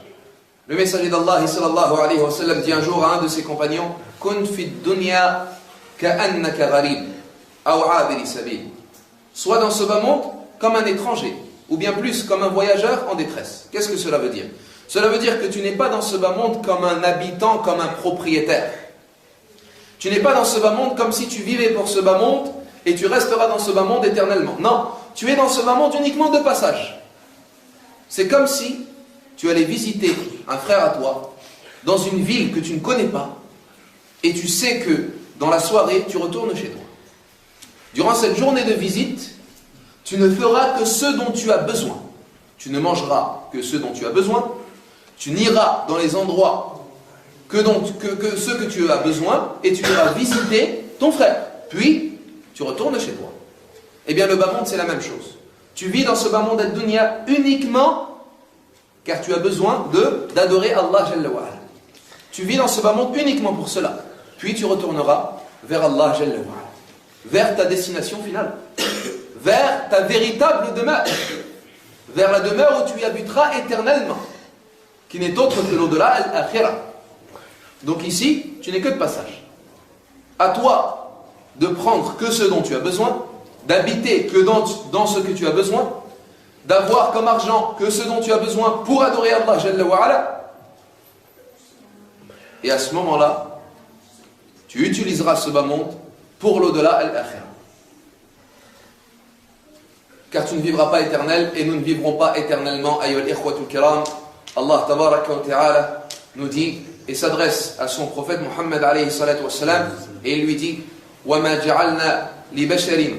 Le messager d'Allah sallallahu alayhi wa sallam dit un jour à un de ses compagnons, Kun fi dunya ka'annaka gharib, aw 'abiri sabil. Sois dans ce bas monde comme un étranger, ou bien plus comme un voyageur en détresse. Qu'est-ce que cela veut dire? Cela veut dire que tu n'es pas dans ce bas monde comme un habitant, comme un propriétaire. Tu n'es pas dans ce bas monde comme si tu vivais pour ce bas monde et tu resteras dans ce bas monde éternellement. Non, tu es dans ce bas monde uniquement de passage. C'est comme si tu allais visiter un frère à toi dans une ville que tu ne connais pas et tu sais que dans la soirée, tu retournes chez toi. Durant cette journée de visite, tu ne feras que ce dont tu as besoin. Tu ne mangeras que ce dont tu as besoin. Tu n'iras dans les endroits que ceux que tu as besoin et tu iras visiter ton frère. Puis, tu retournes chez toi. Eh bien, le bas monde, c'est la même chose. Tu vis dans ce bas monde ad-dunya uniquement car tu as besoin d'adorer Allah Jalla wa Ala. Tu vis dans ce bas monde uniquement pour cela. Puis, tu retourneras vers Allah Jalla wa Ala, vers ta destination finale, vers ta véritable demeure, vers la demeure où tu y habiteras éternellement, qui n'est autre que l'au-delà, al-akhirah. Donc ici, tu n'es que de passage. À toi de prendre que ce dont tu as besoin, d'habiter que dans ce que tu as besoin, d'avoir comme argent que ce dont tu as besoin pour adorer Allah Jalla wa Ala. Et à ce moment-là, tu utiliseras ce bas monde pour l'au-delà, al-akhirah. Car tu ne vivras pas éternel et nous ne vivrons pas éternellement. Ayyuhal ikhwatul kiram, Allah tabaraka wa ta'ala nous dit et s'adresse à son prophète Muhammad alayhi salatu wa salam et il lui dit وَمَا جَعَلْنَا لِبَشَرٍ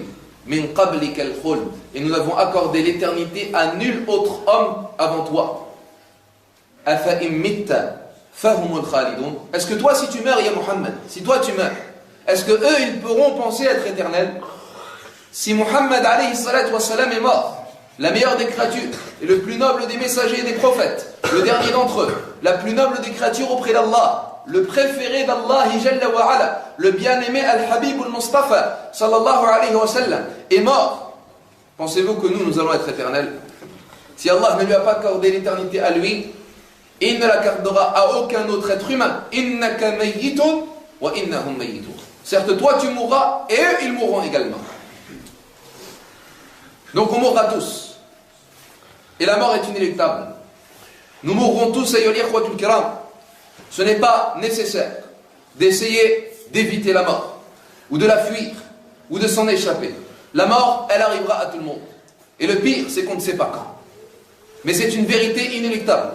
مِنْ قَبْلِكَ الْخُلْدِ. Et nous avons accordé l'éternité à nul autre homme avant toi. أَفَإِمْ مِتَّ فَهُمُ الْخَالِدُونَ. Est-ce que toi, si tu meurs, ya Muhammad, si toi tu meurs, est-ce que eux, ils pourront penser être éternels? Si Muhammad alayhi salatu wa salam est mort, la meilleure des créatures, et le plus noble des messagers et des prophètes, le dernier d'entre eux, la plus noble des créatures auprès d'Allah, le préféré d'Allah Jalla wa Ala, le bien-aimé Al-Habib Al-Mustafa sallallahu alayhi wa sallam, est mort. Pensez-vous que nous allons être éternels? Si Allah ne lui a pas accordé l'éternité à lui, il ne l'accordera à aucun autre être humain. Innaka mayyitun wa innahum mayyitun. Certes, toi tu mourras et eux ils mourront également. Donc on mourra tous. Et la mort est inéluctable. Nous mourrons tous, ayyuhal ikhwatul kiram. Ce n'est pas nécessaire d'essayer d'éviter la mort, ou de la fuir, ou de s'en échapper. La mort, elle arrivera à tout le monde. Et le pire, c'est qu'on ne sait pas quand. Mais c'est une vérité inéluctable.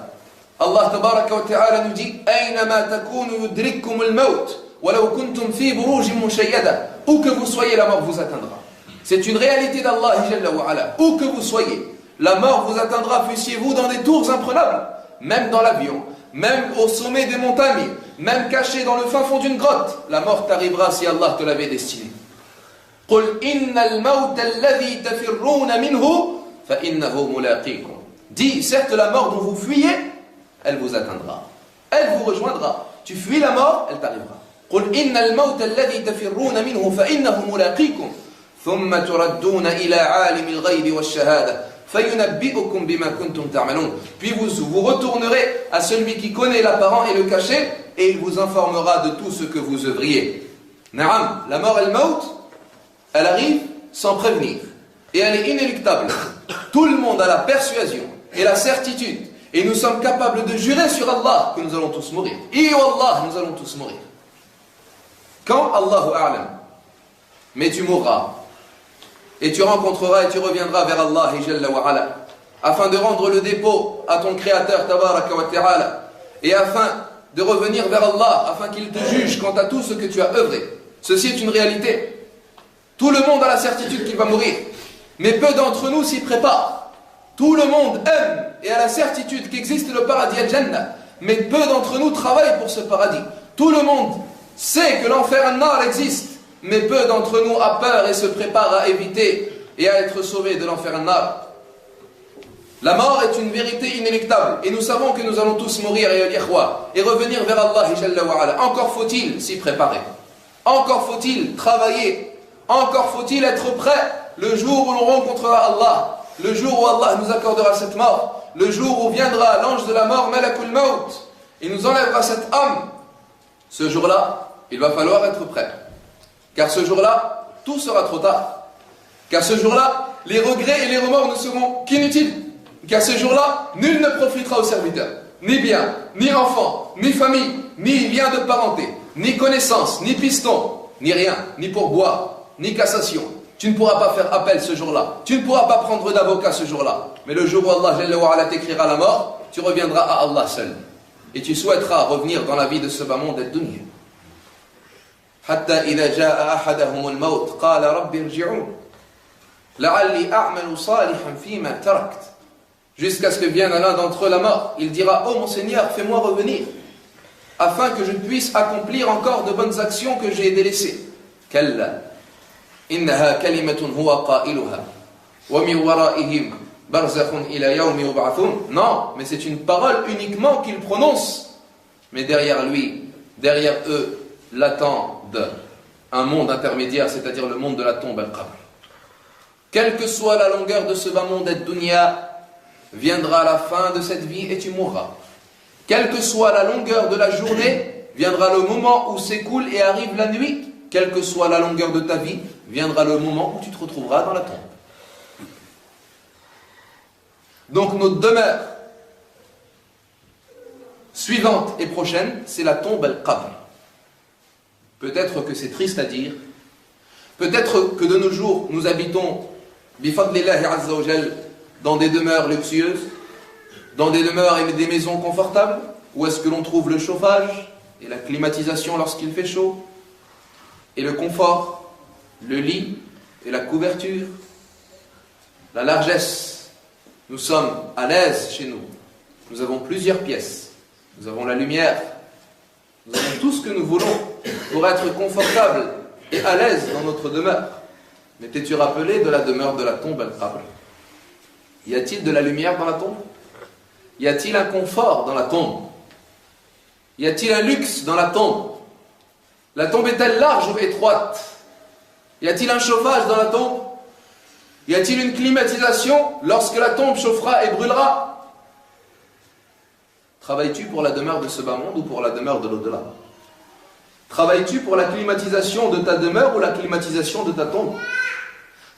Allah tabaraka wa ta'ala nous dit Aynama takunu yudrikkum al-maut walau kuntum fi burujin mushayyada. Où que vous soyez, la mort vous atteindra. C'est une réalité d'Allah Jalla wa Ala. Où que vous soyez, la mort vous atteindra, fussiez-vous dans des tours imprenables, même dans l'avion, même au sommet des montagnes, même caché dans le fin fond d'une grotte. La mort t'arrivera si Allah te l'avait destiné. قُلْ إِنَّ الْمَوْتَ الَّذِي تَفِرُّونَ مِنْهُ فَإِنَّهُ مُلَاقِيكُمْ. Dis, certes la mort dont vous fuyez, elle vous atteindra. Elle vous rejoindra. Tu fuis la mort, elle t'arrivera. قل إن الموت الذي تفرون منه فإنه ملاقيكم ثم تردون إلى عالم الغيب والشهادة فينبئكم بما كنتم تعملون. Puis vous retournerez à celui qui connaît l'apparent et le caché et il vous informera de tout ce que vous œuvriez. Naam, la mort el-maut, elle arrive sans prévenir et elle est inéluctable. Tout le monde a la persuasion et la certitude et nous sommes capables de jurer sur Allah que nous allons tous mourir. Et Wallah, nous allons tous mourir. Quand Allahu A'lam, mais tu mourras et tu rencontreras et tu reviendras vers Allah Jalla wa Ala afin de rendre le dépôt à ton Créateur Tabaraka wa Ta'ala et afin de revenir vers Allah afin qu'il te juge quant à tout ce que tu as œuvré. Ceci est une réalité. Tout le monde a la certitude qu'il va mourir, mais peu d'entre nous s'y préparent. Tout le monde aime et a la certitude qu'existe le paradis al-Jannah, mais peu d'entre nous travaillent pour ce paradis. Tout le monde sait que l'enfer al-Nar existe, mais peu d'entre nous a peur et se prépare à éviter et à être sauvé de l'enfer al-Nar. La mort est une vérité inéluctable et nous savons que nous allons tous mourir et revenir vers Allah Jalla wa Ala. Encore faut-il s'y préparer. Encore faut-il travailler. Encore faut-il être prêt le jour où l'on rencontrera Allah. Le jour où Allah nous accordera cette mort. Le jour où viendra l'ange de la mort, Malakul Maut, et nous enlèvera cette âme. Ce jour-là, il va falloir être prêt. Car ce jour-là, tout sera trop tard. Car ce jour-là, les regrets et les remords ne seront qu'inutiles. Car ce jour-là, nul ne profitera au serviteur. Ni bien, ni enfant, ni famille, ni lien de parenté, ni connaissance, ni piston, ni rien, ni pourboire, ni cassation. Tu ne pourras pas faire appel ce jour-là. Tu ne pourras pas prendre d'avocat ce jour-là. Mais le jour où Allah Jalla wa Ala t'écrira la mort, tu reviendras à Allah seul. Et tu souhaiteras revenir dans la vie de ce bas monde ad-dunya. حتى إذا جاء أحدهم الموت قال رب ارجعون لعلي أعمل صالحا فيما تركت. Jusqu'à ce que vienne à l'un d'entre eux la mort, il dira: oh mon Seigneur, fais-moi revenir, afin que je puisse accomplir encore de bonnes actions que j'ai délaissées. كلا إنها كلمة هو قائلها ومن ورائهم برزخ إلى يوم يبعثون. Non, mais c'est une parole uniquement qu'il prononce. Mais derrière lui, derrière eux, l'attendent un monde intermédiaire, c'est-à-dire le monde de la tombe al-qabr. Quelle que soit la longueur de ce bas monde ad-dunya, viendra la fin de cette vie et tu mourras. Quelle que soit la longueur de la journée, viendra le moment où s'écoule et arrive la nuit. Quelle que soit la longueur de ta vie, viendra le moment où tu te retrouveras dans la tombe. Donc notre demeure suivante et prochaine, c'est la tombe al-qabr. Peut-être que c'est triste à dire, peut-être que de nos jours, nous habitons bifadlillahi azza wa jal dans des demeures luxueuses, dans des demeures et des maisons confortables, où est-ce que l'on trouve le chauffage et la climatisation lorsqu'il fait chaud, et le confort, le lit et la couverture, la largesse. Nous sommes à l'aise chez nous. Nous avons plusieurs pièces. Nous avons la lumière. Nous avons tout ce que nous voulons pour être confortable et à l'aise dans notre demeure. Mais t'es-tu rappelé de la demeure de la tombe al-qabr? Y a-t-il de la lumière dans la tombe? Y a-t-il un confort dans la tombe? Y a-t-il un luxe dans la tombe? La tombe est-elle large ou étroite? Y a-t-il un chauffage dans la tombe? Y a-t-il une climatisation lorsque la tombe chauffera et brûlera? Travailles-tu pour la demeure de ce bas monde ou pour la demeure de l'au-delà? Travailles-tu pour la climatisation de ta demeure ou la climatisation de ta tombe?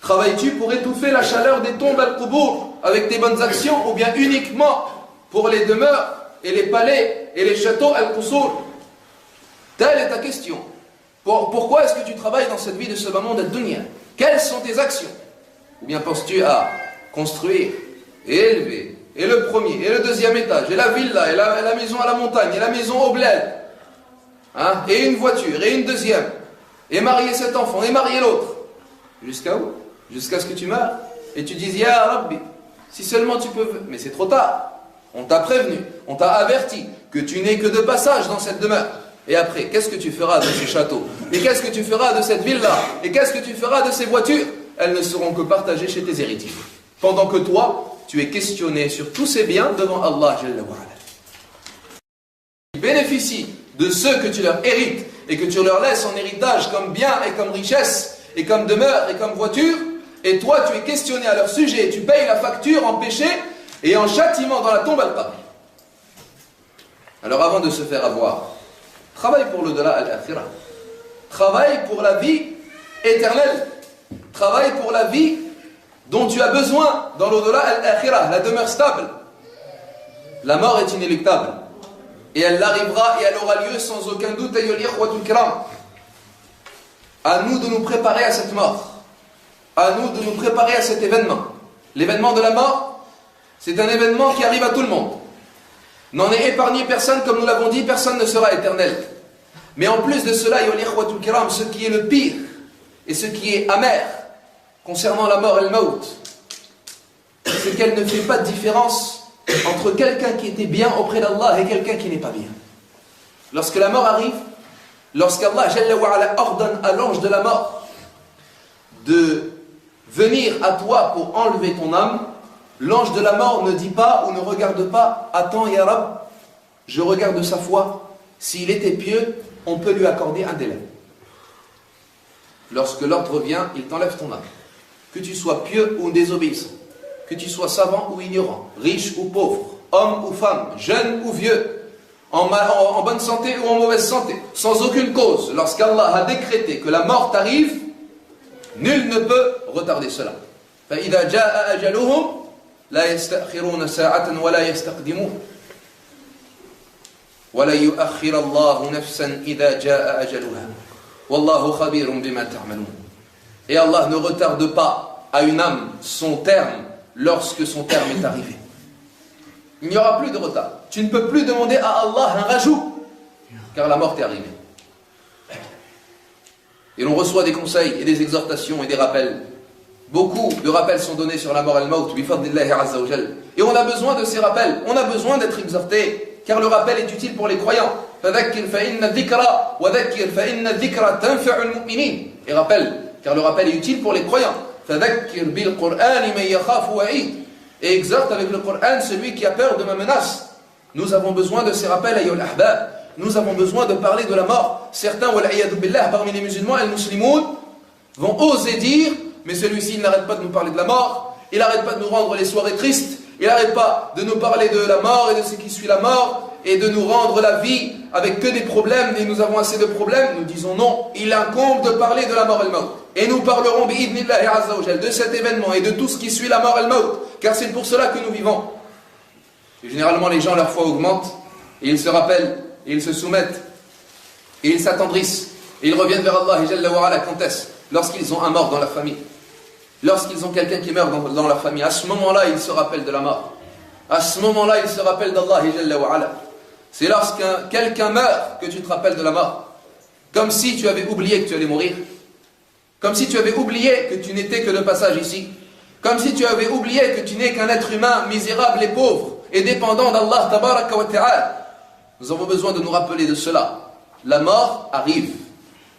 Travailles-tu pour étouffer la chaleur des tombes al-Qubur avec tes bonnes actions ou bien uniquement pour les demeures et les palais et les châteaux al-Qusur? Telle est ta question. Pourquoi est-ce que tu travailles dans cette vie de ce bas monde ad-dunya? Quelles sont tes actions? Ou bien penses-tu à construire et élever, et le premier, et le deuxième étage, et la villa, et la maison à la montagne, et la maison au bled, hein, et une voiture, et une deuxième, et marier cet enfant, et marier l'autre. Jusqu'à où? Jusqu'à ce que tu meurs. Et tu dis, Ya Rabbi, si seulement tu peux... Mais c'est trop tard. On t'a prévenu, on t'a averti que tu n'es que de passage dans cette demeure. Et après, qu'est-ce que tu feras de ces châteaux? Et qu'est-ce que tu feras de cette villa? Et qu'est-ce que tu feras de ces voitures? Elles ne seront que partagées chez tes héritiers. Pendant que toi, tu es questionné sur tous ces biens devant Allah Jalla wa Ala. Tu bénéficies de ceux que tu leur hérites et que tu leur laisses en héritage comme biens et comme richesse et comme demeure et comme voiture, et toi tu es questionné à leur sujet et tu payes la facture en péché et en châtiment dans la tombe al-qabr. Alors avant de se faire avoir, travaille pour l'au-delà al-akhirah. Travaille pour la vie éternelle. Travaille pour la vie dont tu as besoin dans l'au-delà al-akhirah, la demeure stable. La mort est inéluctable. Et elle arrivera et elle aura lieu sans aucun doute. À nous de nous préparer à cette mort. À nous de nous préparer à cet événement. L'événement de la mort, c'est un événement qui arrive à tout le monde. N'en est épargné personne, comme nous l'avons dit, personne ne sera éternel. Mais en plus de cela, ce qui est le pire et ce qui est amer concernant la mort et le maut, c'est qu'elle ne fait pas de différence entre quelqu'un qui était bien auprès d'Allah et quelqu'un qui n'est pas bien. Lorsque la mort arrive, lorsqu'Allah Jalla wa Ala ordonne à l'ange de la mort de venir à toi pour enlever ton âme, l'ange de la mort ne dit pas ou ne regarde pas « Attends, Ya Rab, je regarde sa foi. S'il était pieux, on peut lui accorder un délai. » Lorsque l'ordre vient, il t'enlève ton âme. Que tu sois pieux ou désobéissant, que tu sois savant ou ignorant, riche ou pauvre, homme ou femme, jeune ou vieux, en bonne santé ou en mauvaise santé, sans aucune cause, lorsqu'Allah a décrété que la mort t'arrive, nul ne peut retarder cela. فَإِذَا جَاءَ أَجَلُهُمْ لَا يَسْتَأْخِرُونَ سَاعَةً وَلَا يَسْتَقْدِمُونَ وَلَا يُؤَخِّرَ اللَّهُ نَفْسًا إِذَا جَاءَ أَجَلُهَا وَاللَّهُ خَبِيرٌ بِمَا تَعْمَلُونَ. Et Allah ne retarde pas à une âme son terme lorsque son terme est arrivé. Il n'y aura plus de retard. Tu ne peux plus demander à Allah un rajout, car la mort est arrivée. Et l'on reçoit des conseils et des exhortations et des rappels. Beaucoup de rappels sont donnés sur la mort et le maut, bifadlillahi azza wa jal. Et on a besoin de ces rappels, on a besoin d'être exhorté, car le rappel est utile pour les croyants. فَذَكِّرْ فَإِنَّ الذِّكْرَ وَذَكِّرْ فَإِنَّ الذِّكْرَ تَنْفَعُ الْمُؤْمِنِينَ. Et rappel, car le rappel est utile pour les croyants. فَذَكِّرْ بِالْقُرْآنِ مَنْ يَخَافُ وَعِيدٍ. Et exhorte avec le Coran celui qui a peur de ma menace. Nous avons besoin de ces rappels, ayyul ahbab. Nous avons besoin de parler de la mort. Certains, wal'iyadu billah, parmi les musulmans et les musulmans, vont oser dire, mais celui-ci n'arrête pas de nous parler de la mort, il n'arrête pas de nous rendre les soirées tristes, il n'arrête pas de nous parler de la mort et de ce qui suit la mort, et de nous rendre la vie avec que des problèmes, et nous avons assez de problèmes. Nous disons non, il incombe de parler de la mort et le maut. Et nous parlerons bi'idnillahi azza wa jal de cet événement et de tout ce qui suit la mort et le maut, car c'est pour cela que nous vivons. Et généralement les gens, leur foi augmente, et ils se rappellent, et ils se soumettent, et ils s'attendrissent, et ils reviennent vers Allah Jalla wa Ala. Quand est-ce? Lorsqu'ils ont un mort dans la famille, lorsqu'ils ont quelqu'un qui meurt dans la famille, à ce moment-là ils se rappellent de la mort, à ce moment-là ils se rappellent d'Allah Jalla wa Ala. C'est lorsqu'un quelqu'un meurt que tu te rappelles de la mort, comme si tu avais oublié que tu allais mourir, comme si tu avais oublié que tu n'étais que de passage ici, comme si tu avais oublié que tu n'es qu'un être humain misérable et pauvre et dépendant d'Allah tabaraka wa ta'ala. Nous avons besoin de nous rappeler de cela. La mort arrive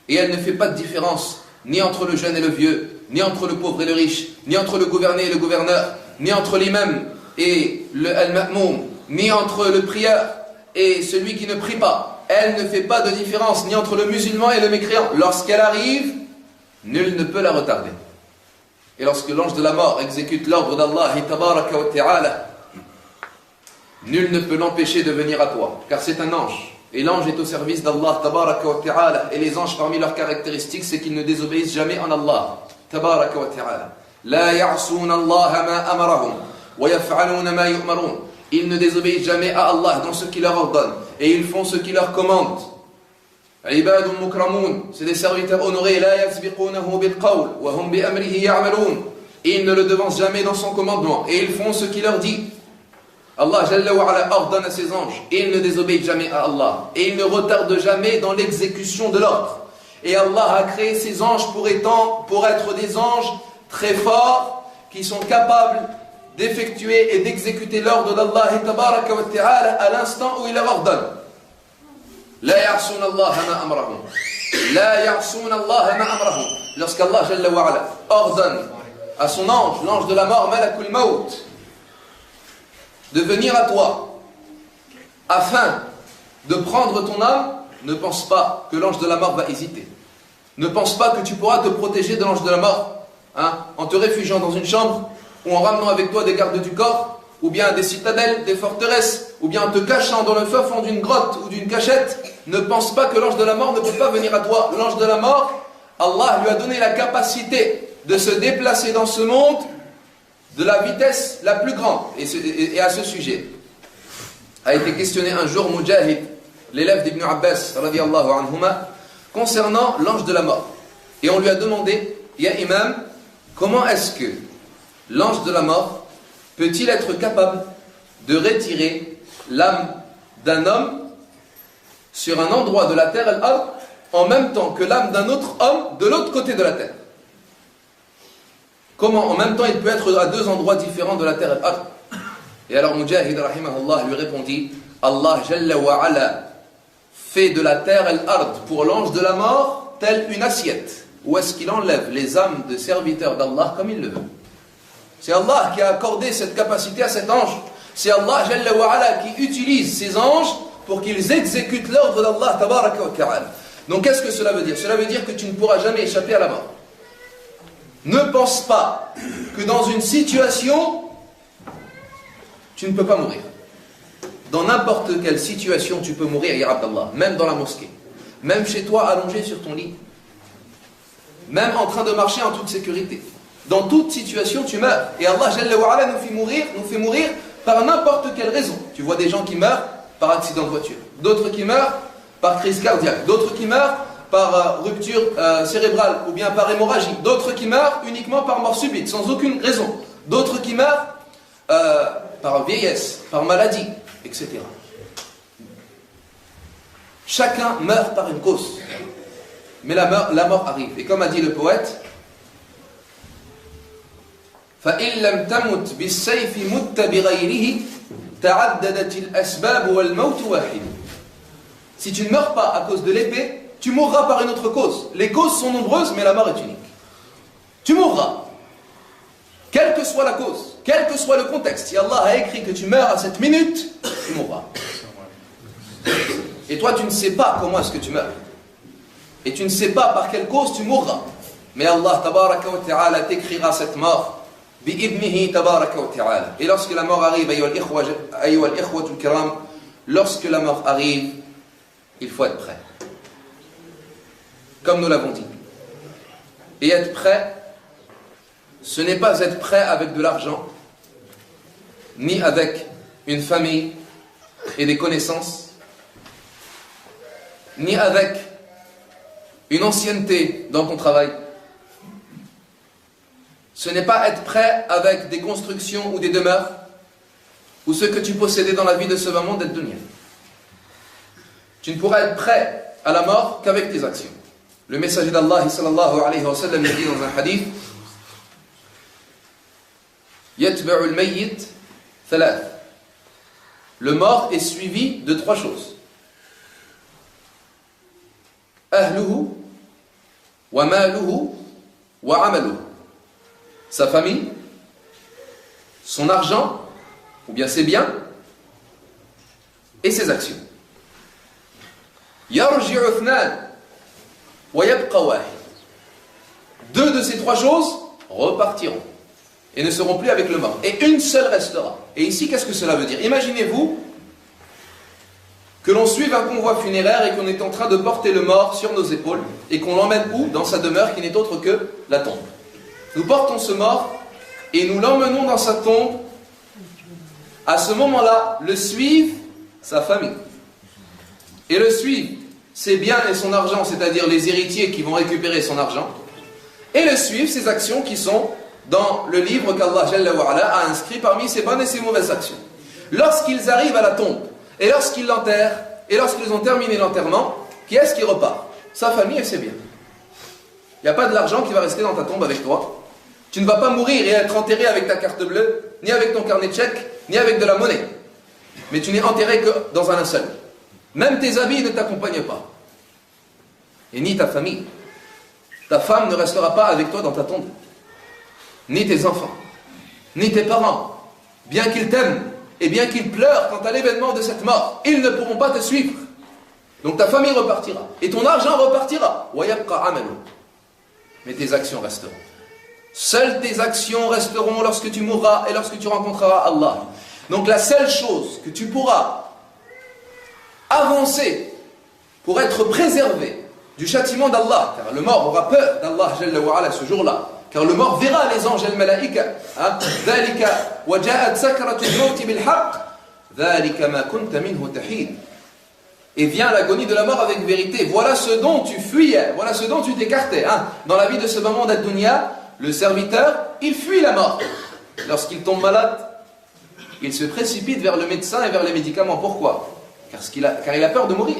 et elle ne fait pas de différence ni entre le jeune et le vieux, ni entre le pauvre et le riche, ni entre le gouverné et le gouverneur, ni entre l'imam et le al-ma'moum, ni entre le prieur et celui qui ne prie pas. Elle ne fait pas de différence ni entre le musulman et le mécréant. Lorsqu'elle arrive, nul ne peut la retarder. Et lorsque l'ange de la mort exécute l'ordre d'Allah tabaraka wa ta'ala, nul ne peut l'empêcher de venir à toi, car c'est un ange. Et l'ange est au service d'Allah tabaraka wa ta'ala. Et les anges, parmi leurs caractéristiques, c'est qu'ils ne désobéissent jamais en Allah tabaraka wa ta'ala. La ya'souna Allah ma amarahum wa yaf'aluna ma yu'marun. Ils ne désobéissent jamais à Allah dans ce qu'il leur ordonne, et ils font ce qu'il leur commande. Ibadun mukramun, c'est des serviteurs honorés. La yasbiqunahu bil qawl wa hum bi amrihi ya'malun. Ils ne le devancent jamais dans son commandement, et ils font ce qu'il leur dit. Allah Jalla wa Ala ordonne à ses anges, et ils ne désobéissent jamais à Allah, et ils ne retardent jamais dans l'exécution de l'ordre. Et Allah a créé ces anges pour être des anges très forts, qui sont capables d'effectuer et d'exécuter l'ordre d'Allah tabaraka wa ta'ala à l'instant où il leur ordonne. La ya'souna Allah ma amrahum. La ya'souna Allah ma amrahum. Lorsqu'Allah Jalla wa Ala ordonne à son ange, l'ange de la mort, Malakul Maut, de venir à toi afin de prendre ton âme, ne pense pas que l'ange de la mort va hésiter. Ne pense pas que tu pourras te protéger de l'ange de la mort, en te réfugiant dans une chambre ou en ramenant avec toi des gardes du corps, ou bien des citadelles, des forteresses, ou bien en te cachant dans le fin fond d'une grotte ou d'une cachette. Ne pense pas que l'ange de la mort ne peut pas venir à toi. L'ange de la mort, Allah lui a donné la capacité de se déplacer dans ce monde de la vitesse la plus grande. Et à ce sujet, a été questionné un jour Mujahid, l'élève d'Ibn Abbas, radiyallahu anhuma, concernant l'ange de la mort. Et on lui a demandé, Ya Imam, comment est-ce que l'ange de la mort peut-il être capable de retirer l'âme d'un homme sur un endroit de la terre al-ard en même temps que l'âme d'un autre homme de l'autre côté de la terre? Comment en même temps il peut être à deux endroits différents de la terre al-ard? Et alors Mujahid rahimahullah lui répondit, Allah Jalla wa Ala fait de la terre al-ard pour l'ange de la mort telle une assiette où est-ce qu'il enlève les âmes de serviteurs d'Allah comme il le veut. C'est Allah qui a accordé cette capacité à cet ange. C'est Allah Jalla wa Ala qui utilise ces anges pour qu'ils exécutent l'ordre d'Allah tabaraka wa ta'ala. Donc qu'est-ce que cela veut dire? Cela veut dire que tu ne pourras jamais échapper à la mort. Ne pense pas que dans une situation tu ne peux pas mourir. Dans n'importe quelle situation tu peux mourir, ya Abdallah, même dans la mosquée, même chez toi allongé sur ton lit, même en train de marcher en toute sécurité. Dans toute situation tu meurs. Et Allah Jalla wa Ala nous fait mourir par n'importe quelle raison. Tu vois des gens qui meurent par accident de voiture, d'autres qui meurent par crise cardiaque, d'autres qui meurent par rupture cérébrale ou bien par hémorragie, d'autres qui meurent uniquement par mort subite, sans aucune raison, d'autres qui meurent par vieillesse, par maladie, etc. Chacun meurt par une cause. Mais la mort arrive. Et comme a dit le poète, فَإِن لَمْ تَمُتْ بِالسَّيْفِ مُتَّ بِغَيْرِهِ تَعَدَّدَتِ الْأَسْبَابُ وَالْمَوْتُ وَاحِدٌ. Si tu ne meurs pas à cause de l'épée, tu mourras par une autre cause. Les causes sont nombreuses, mais la mort est unique. Tu mourras. Quelle que soit la cause, quel que soit le contexte. Si Allah a écrit que tu meurs à cette minute, tu mourras. Et toi, tu ne sais pas comment est-ce que tu meurs. Et tu ne sais pas par quelle cause tu mourras. Mais Allah tabaraka wa ta'ala t'écrira cette mort. Bi'ibnihi tabaraka wa ta'ala. Et lorsque la mort arrive, ayyuha al-ikhwatul kiram, lorsque la mort arrive, il faut être prêt. Comme nous l'avons dit. Et être prêt, ce n'est pas être prêt avec de l'argent, ni avec une famille et des connaissances, ni avec une ancienneté dans ton travail. Ce n'est pas être prêt avec des constructions ou des demeures, ou ce que tu possédais dans la vie de ce moment d'être dunya. Tu ne pourras être prêt à la mort qu'avec tes actions. Le messager d'Allah sallallahu alayhi wa sallam dit dans un hadith, يَتْبَعُ الْمَيِّتْ ثَلَاث. Le mort est suivi de trois choses. أهله وماله وعمله. Sa famille, son argent, ou bien ses biens, et ses actions. يَرْجِعُ اثْنَانِ وَيَبْقَ وَاحِدٌ. Deux de ces trois choses repartiront et ne seront plus avec le mort. Et une seule restera. Et ici, qu'est-ce que cela veut dire? Imaginez-vous que l'on suive un convoi funéraire et qu'on est en train de porter le mort sur nos épaules et qu'on l'emmène où? Dans sa demeure qui n'est autre que la tombe. Nous portons ce mort et nous l'emmenons dans sa tombe. À ce moment-là, le suivent sa famille. Et le suivent ses biens et son argent, c'est-à-dire les héritiers qui vont récupérer son argent. Et le suivent ses actions qui sont dans le livre qu'Allah Jalla wa Ala a inscrit parmi ses bonnes et ses mauvaises actions. Lorsqu'ils arrivent à la tombe, et lorsqu'ils l'enterrent, et lorsqu'ils ont terminé l'enterrement, qui est-ce qui repart? Sa famille et ses biens. Il n'y a pas de l'argent qui va rester dans ta tombe avec toi. Tu ne vas pas mourir et être enterré avec ta carte bleue, ni avec ton carnet de chèques, ni avec de la monnaie. Mais tu n'es enterré que dans un linceul. Même tes habits ne t'accompagnent pas. Et ni ta famille. Ta femme ne restera pas avec toi dans ta tombe. Ni tes enfants. Ni tes parents. Bien qu'ils t'aiment, et bien qu'ils pleurent quant à l'événement de cette mort, ils ne pourront pas te suivre. Donc ta famille repartira, et ton argent repartira. Mais tes actions resteront. Seules tes actions resteront lorsque tu mourras et lorsque tu rencontreras Allah. Donc la seule chose que tu pourras avancer pour être préservé du châtiment d'Allah, car le mort aura peur d'Allah Jalla wa Ala ce jour-là, car le mort verra les anges al-malaïka. ذَلِكَ وَجَاءَتْ سَكْرَةُ الْمَوْتِ بِالْحَقِّ ذَلِكَ مَا كُنْتَ مِنْهُ تَحِيدٌ. Et vient l'agonie de la mort avec vérité. Voilà ce dont tu fuyais, voilà ce dont tu t'écartais. Dans la vie de ce moment d'ad-dunya, le serviteur, il fuit la mort. Lorsqu'il tombe malade, il se précipite vers le médecin et vers les médicaments. Pourquoi? Car il a peur de mourir.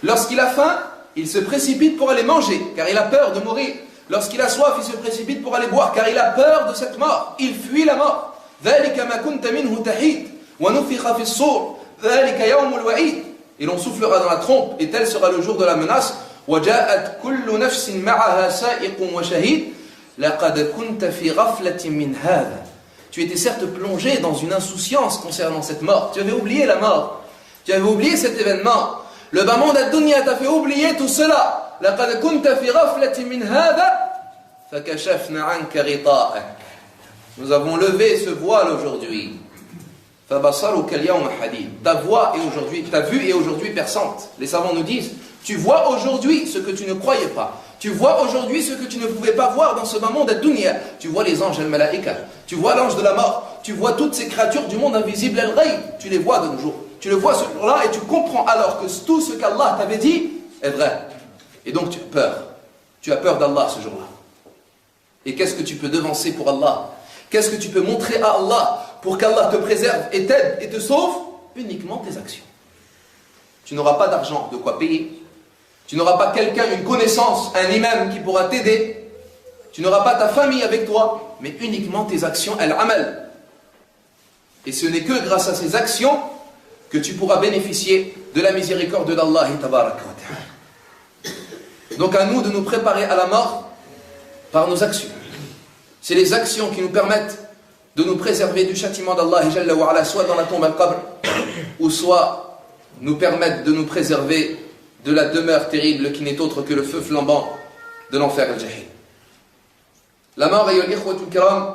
Lorsqu'il a faim, il se précipite pour aller manger, car il a peur de mourir. Lorsqu'il a soif, il se précipite pour aller boire, car il a peur de cette mort. Il fuit la mort. ذَلِكَ مَا كُنْتَ مِنْهُ تَحِيدٌ وَنُفِخَ فِي الصُّورِ ذَلِكَ يَوْمُ الْوَعِيدِ. Et l'on soufflera dans la trompe, et tel sera le jour de la menace. وَجَاءَتْ كُلُّ نَفْسٍ مَعَهَا سَائِقٌ وَشَهِيدٌ لَقَدْ كُنْتَ فِي غَفْلَةٍ مِنْ هَذَا. Tu étais certes plongé dans une insouciance concernant cette mort. Tu avais oublié la mort. Tu avais oublié cet événement. Le bas monde ad-dunya t'a fait oublier tout cela. لَقَدْ كُنْتَ فِي غَفْلَةٍ مِنْ هَذَا فَكَشَفْنَا عَنْكَ غِطَاءَكَ. Nous avons levé ce voile aujourd'hui. فَبَصَرُكَ الْيَوْمَ حَدِيدٌ. Ta vue est aujourd'hui perçante. Les savants nous disent, tu vois aujourd'hui ce que tu ne croyais pas. Tu vois aujourd'hui ce que tu ne pouvais pas voir dans ce bas monde ad-dunya. Tu vois les anges al-malaïka. Tu vois l'ange de la mort. Tu vois toutes ces créatures du monde invisible al-ghayb. Tu les vois de nos jours. Tu le vois ce jour-là et tu comprends alors que tout ce qu'Allah t'avait dit est vrai. Et donc tu as peur. Tu as peur d'Allah ce jour-là. Et qu'est-ce que tu peux devancer pour Allah? Qu'est-ce que tu peux montrer à Allah pour qu'Allah te préserve et t'aide et te sauve? Uniquement tes actions. Tu n'auras pas d'argent de quoi payer. Tu n'auras pas quelqu'un, une connaissance, un imam qui pourra t'aider. Tu n'auras pas ta famille avec toi, mais uniquement tes actions, al-amal. Et ce n'est que grâce à ces actions que tu pourras bénéficier de la miséricorde d'Allah. Donc à nous de nous préparer à la mort par nos actions. C'est les actions qui nous permettent de nous préserver du châtiment d'Allah Jalla wa Ala, soit dans la tombe al-qabr, ou soit nous permettent de nous préserver de la demeure terrible qui n'est autre que le feu flambant de l'enfer al-jahil. La mort, ayyuhal ikhwatul kiram,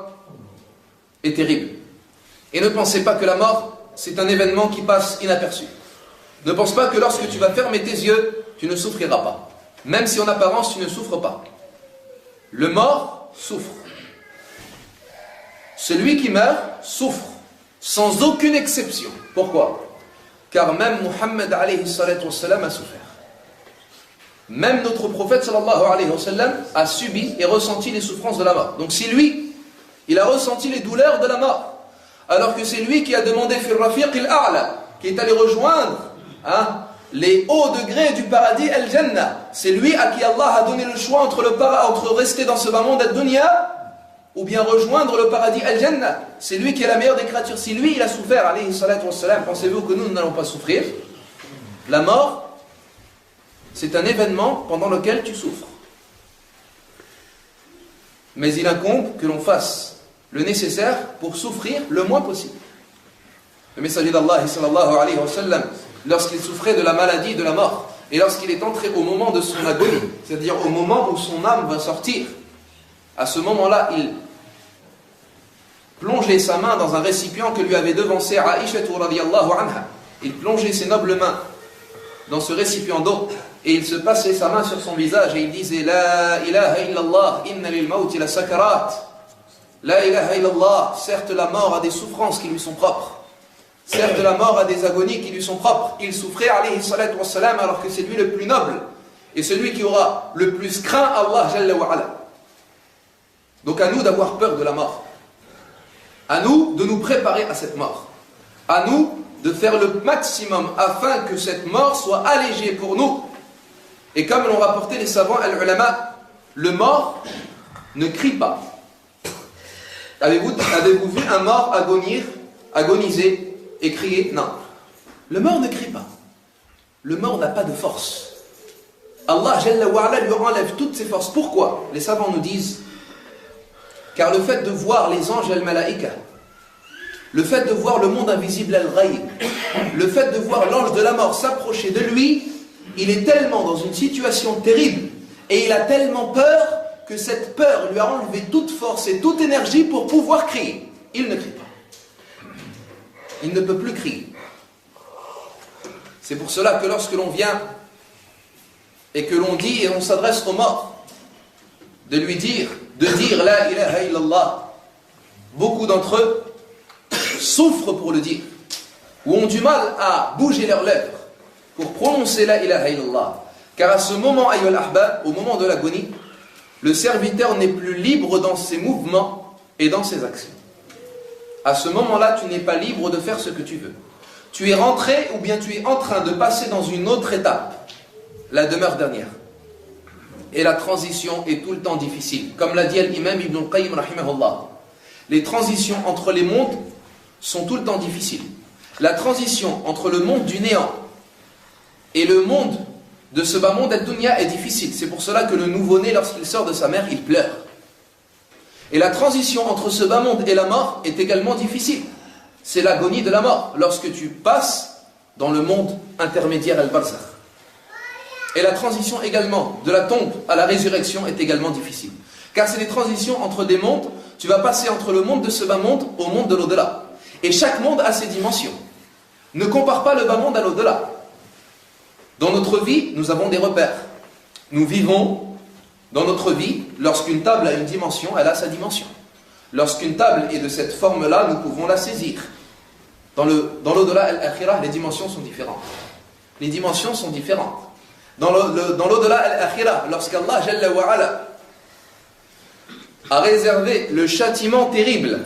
est terrible. Et ne pensez pas que la mort, c'est un événement qui passe inaperçu. Ne pense pas que lorsque tu vas fermer tes yeux, tu ne souffriras pas. Même si en apparence, tu ne souffres pas. Le mort souffre. Celui qui meurt souffre, sans aucune exception. Pourquoi? Car même Muhammad alayhi salatu wassalam a souffert. Même notre prophète sallallahu alayhi wa sallam a subi et ressenti les souffrances de la mort. Donc si lui, il a ressenti les douleurs de la mort, alors que c'est lui qui a demandé fir rafiq al-a'la, qui est allé rejoindre les hauts degrés du paradis al-jannah. C'est lui à qui Allah a donné le choix entre rester dans ce bas monde ad-dunya ou bien rejoindre le paradis al-jannah. C'est lui qui est la meilleure des créatures. Si lui il a souffert, alayhi salatu wassalam, pensez-vous que nous n'allons pas souffrir? La mort, c'est un événement pendant lequel tu souffres. Mais il incombe que l'on fasse le nécessaire pour souffrir le moins possible. Le messager d'Allah sallallahu alayhi wa sallam, lorsqu'il souffrait de la maladie, de la mort, et lorsqu'il est entré au moment de son agonie, c'est-à-dire au moment où son âme va sortir, à ce moment-là, il plongeait sa main dans un récipient que lui avait devancé Aïcha radiyallahu anha. Il plongeait ses nobles mains dans ce récipient d'eau et il se passait sa main sur son visage et il disait La ilaha illallah, inna lil mawti la sakarat. La ilaha illallah, certes la mort a des souffrances qui lui sont propres. Certes la mort a des agonies qui lui sont propres. Il souffrait alayhi salatu wassalam alors que c'est lui le plus noble et celui qui aura le plus craint Allah Jalla wa Ala. Donc à nous d'avoir peur de la mort. À nous de nous préparer à cette mort. À nous de faire le maximum afin que cette mort soit allégée pour nous. Et comme l'ont rapporté les savants al-ulama, le mort ne crie pas. Avez-vous vu un mort agoniser et crier? Non. Le mort ne crie pas. Le mort n'a pas de force. Allah Jalla wa Ala lui enlève toutes ses forces. Pourquoi? Les savants nous disent, car le fait de voir les anges al-malaïka Le fait de voir le monde invisible al-ghayb, le fait de voir l'ange de la mort s'approcher de lui, il est tellement dans une situation terrible et il a tellement peur que cette peur lui a enlevé toute force et toute énergie pour pouvoir crier. Il ne crie pas. Il ne peut plus crier. C'est pour cela que lorsque l'on vient et que l'on dit et on s'adresse aux morts, de dire la ilaha illallah, beaucoup d'entre eux souffrent pour le dire, ou ont du mal à bouger leurs lèvres pour prononcer la ilaha illallah. Car à ce moment, ayyuhal ahbab, au moment de l'agonie, le serviteur n'est plus libre dans ses mouvements et dans ses actions. À ce moment-là, tu n'es pas libre de faire ce que tu veux. Tu es rentré ou bien tu es en train de passer dans une autre étape, la demeure dernière. Et la transition est tout le temps difficile. Comme l'a dit l'imam Ibn al-Qayyim rahimahullah, les transitions entre les mondes sont tout le temps difficiles. La transition entre le monde du néant et le monde de ce bas monde ad-dunya est difficile. C'est pour cela que le nouveau-né, lorsqu'il sort de sa mère, il pleure. Et la transition entre ce bas monde et la mort est également difficile. C'est l'agonie de la mort, lorsque tu passes dans le monde intermédiaire al-barzakh. Et la transition également de la tombe à la résurrection est également difficile. Car c'est des transitions entre des mondes. Tu vas passer entre le monde de ce bas monde au monde de l'au-delà. Et chaque monde a ses dimensions. Ne compare pas le bas monde à l'au-delà. Dans notre vie, nous avons des repères. Nous vivons dans notre vie, lorsqu'une table a une dimension, elle a sa dimension. Lorsqu'une table est de cette forme-là, nous pouvons la saisir. Dans l'au-delà, al-akhirah, les dimensions sont différentes. Les dimensions sont différentes. Dans l'au-delà, al-akhirah, lorsqu'Allah Jalla wa Ala a réservé le châtiment terrible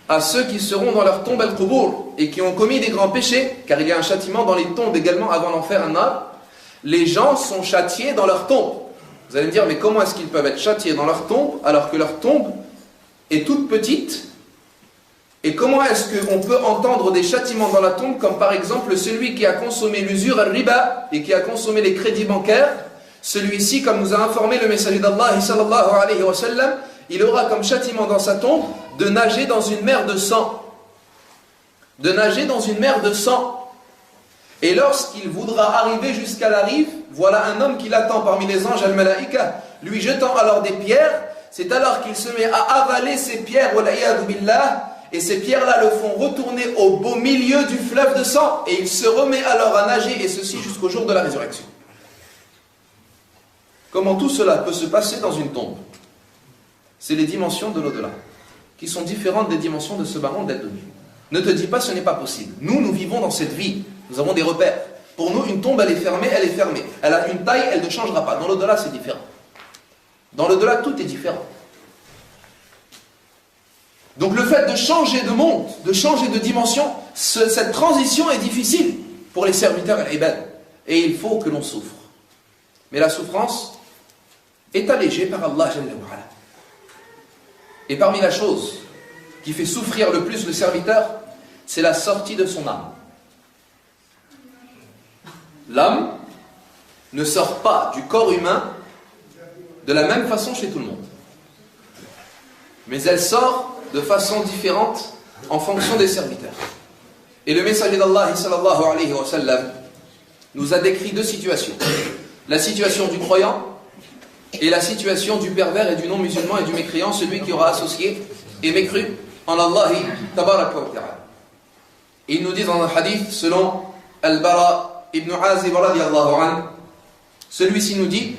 à ceux qui seront dans leur tombe al-qubur et qui ont commis des grands péchés, car il y a un châtiment dans les tombes également avant l'enfer, les gens sont châtiés dans leur tombe. Vous allez me dire, mais comment est-ce qu'ils peuvent être châtiés dans leur tombe alors que leur tombe est toute petite? Et comment est-ce qu'on peut entendre des châtiments dans la tombe, comme par exemple celui qui a consommé l'usure al-riba et qui a consommé les crédits bancaires? Celui-ci, comme nous a informé le messager d'Allah sallallahu alayhi wa sallam, il aura comme châtiment dans sa tombe de nager dans une mer de sang. De nager dans une mer de sang. Et lorsqu'il voudra arriver jusqu'à la rive, voilà un homme qui l'attend parmi les anges al-malaïka, lui jetant alors des pierres. C'est alors qu'il se met à avaler ces pierres, wala'iyadu billah, et ces pierres-là le font retourner au beau milieu du fleuve de sang, et il se remet alors à nager, et ceci jusqu'au jour de la résurrection. Comment tout cela peut se passer dans une tombe? C'est les dimensions de l'au-delà, qui sont différentes des dimensions de ce bas monde d'Ad-Dunya. Ne te dis pas ce n'est pas possible. Nous vivons dans cette vie, nous avons des repères. Pour nous, une tombe, elle est fermée, elle est fermée. Elle a une taille, elle ne changera pas. Dans l'au-delà, c'est différent. Dans l'au-delà, tout est différent. Donc le fait de changer de monde, de changer de dimension, cette transition est difficile pour les serviteurs et l'ibad. Et il faut que l'on souffre. Mais la souffrance est allégée par Allah Jalla wa Ala. Et parmi la chose qui fait souffrir le plus le serviteur, c'est la sortie de son âme. L'âme ne sort pas du corps humain de la même façon chez tout le monde. Mais elle sort de façon différente en fonction des serviteurs. Et le messager d'Allah sallallahu alayhi wa sallam nous a décrit deux situations. La situation du croyant et la situation du pervers et du non-musulman et du mécréant, celui qui aura associé et mécru en Allah tabaraka wa ta'ala. Il nous dit dans un hadith, selon Al-Bara ibn Azib radiyallahu anhu, celui-ci nous dit,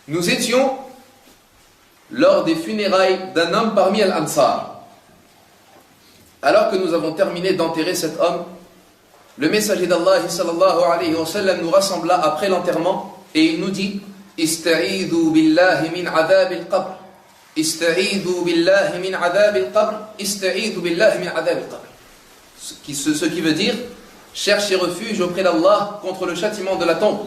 nous étions lors des funérailles d'un homme parmi Al-Ansar. Alors que nous avons terminé d'enterrer cet homme, le messager d'Allah sallallahu alayhi wa sallam nous rassembla après l'enterrement et il nous dit, Ista'idhu billahi min adhab al-qabr. Ista'idhu billahi min adhab al-qabr. Ista'idhu billahi min adhab al-qabr. Ce qui veut dire, cherchez refuge auprès d'Allah contre le châtiment de la tombe.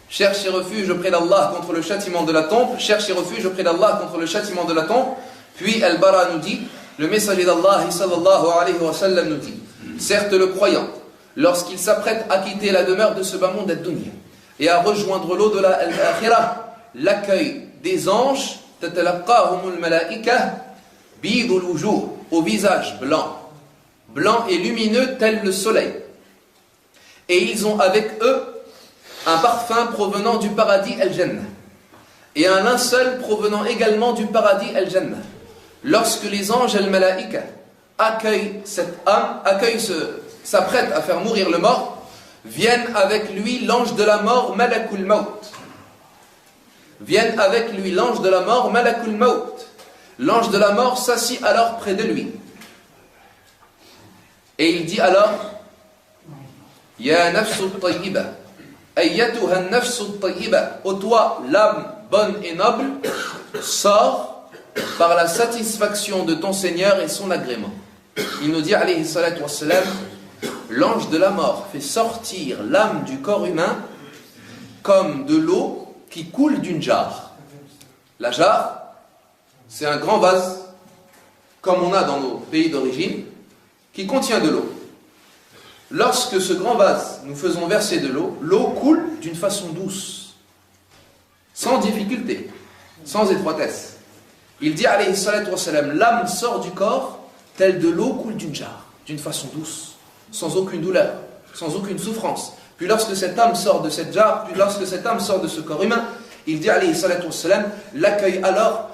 Cherchez refuge auprès d'Allah contre le châtiment de la tombe. Cherchez refuge auprès d'Allah contre le châtiment de la tombe. Puis Al-Bara nous dit, le messager d'Allah sallallahu alayhi wa sallam nous dit, certes le croyant, lorsqu'il s'apprête à quitter la demeure de ce bas monde ad-dunya et à rejoindre l'au-delà al-akhirah, l'accueil des anges, tatalaqahumul malaika bidul wujuh, au visage blanc, blancs et lumineux tel le soleil. Et ils ont avec eux un parfum provenant du paradis Al-Jannah et un linceul provenant également du paradis Al-Jannah. Lorsque les anges Al-Malaïka accueillent cette âme, s'apprêtent à faire mourir le mort, viennent avec lui l'ange de la mort, Malakul Maut. Viennent avec lui l'ange de la mort, Malakul Maut. L'ange de la mort s'assit alors près de lui. Et il dit alors, Ya nafsu tayyiba, ayyatuha nafsu tayyiba, ô toi, l'âme bonne et noble, sors par la satisfaction de ton Seigneur et son agrément. Il nous dit, alayhi salatu wassalam, l'ange de la mort fait sortir l'âme du corps humain comme de l'eau qui coule d'une jarre. La jarre, c'est un grand vase, comme on a dans nos pays d'origine, qui contient de l'eau. Lorsque ce grand vase, nous faisons verser de l'eau, l'eau coule d'une façon douce, sans difficulté, sans étroitesse. Il dit, alayhi salatu wassalam, l'âme sort du corps telle de l'eau coule d'une jarre, d'une façon douce, sans aucune douleur, sans aucune souffrance. Puis lorsque cette âme sort de cette jarre, puis lorsque cette âme sort de ce corps humain, il dit, alayhi salatu wassalam, l'accueille alors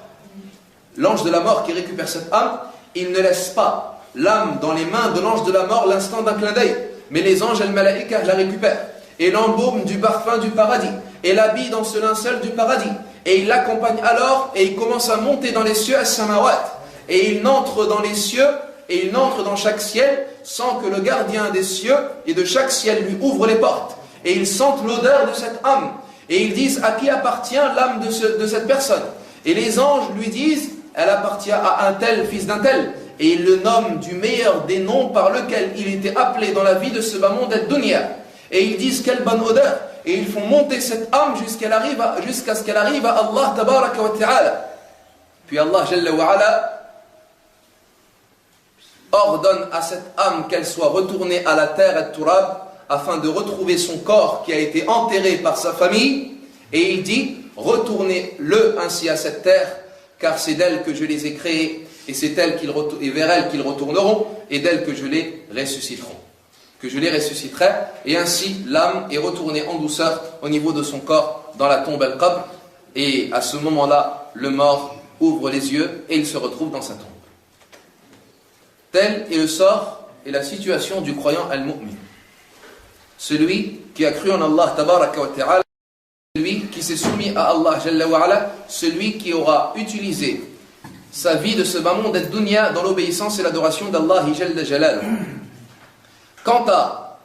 l'ange de la mort qui récupère cette âme. Il ne laisse pas l'âme dans les mains de l'ange de la mort l'instant d'un clin d'œil, mais les anges al-malaïka la récupèrent et l'embaument du parfum du paradis et l'habillent dans ce linceul du paradis, et il l'accompagne alors et il commence à monter dans les cieux as-samawat, et il n'entre dans les cieux et il n'entre dans chaque ciel sans que le gardien des cieux et de chaque ciel lui ouvre les portes, et ils sentent l'odeur de cette âme et ils disent, à qui appartient l'âme de cette personne? Et les anges lui disent, elle appartient à un tel, fils d'un tel. Et ils le nomment du meilleur des noms par lequel il était appelé dans la vie de ce bas monde ad-dunya. Et ils disent, quelle bonne odeur. Et ils font monter cette âme jusqu'à ce qu'elle arrive à Allah tabaraka wa ta'ala. Puis Allah jalla wa ala ordonne à cette âme qu'elle soit retournée à la terre at-turab, afin de retrouver son corps qui a été enterré par sa famille. Et il dit, retournez-le ainsi à cette terre, car c'est d'elle que je les ai créés, et c'est vers elle qu'ils retourneront, et d'elle que je les ressusciterai. Et ainsi l'âme est retournée en douceur au niveau de son corps dans la tombe al-qabr, et à ce moment-là, le mort ouvre les yeux et il se retrouve dans sa tombe. Tel est le sort et la situation du croyant al-mu'min. Celui qui a cru en Allah tabaraka wa ta'ala, celui qui s'est soumis à Allah jalla wa ala, celui qui aura utilisé sa vie de ce bas monde ad-dunya dans l'obéissance et l'adoration d'Allah jalla jalal. Quant à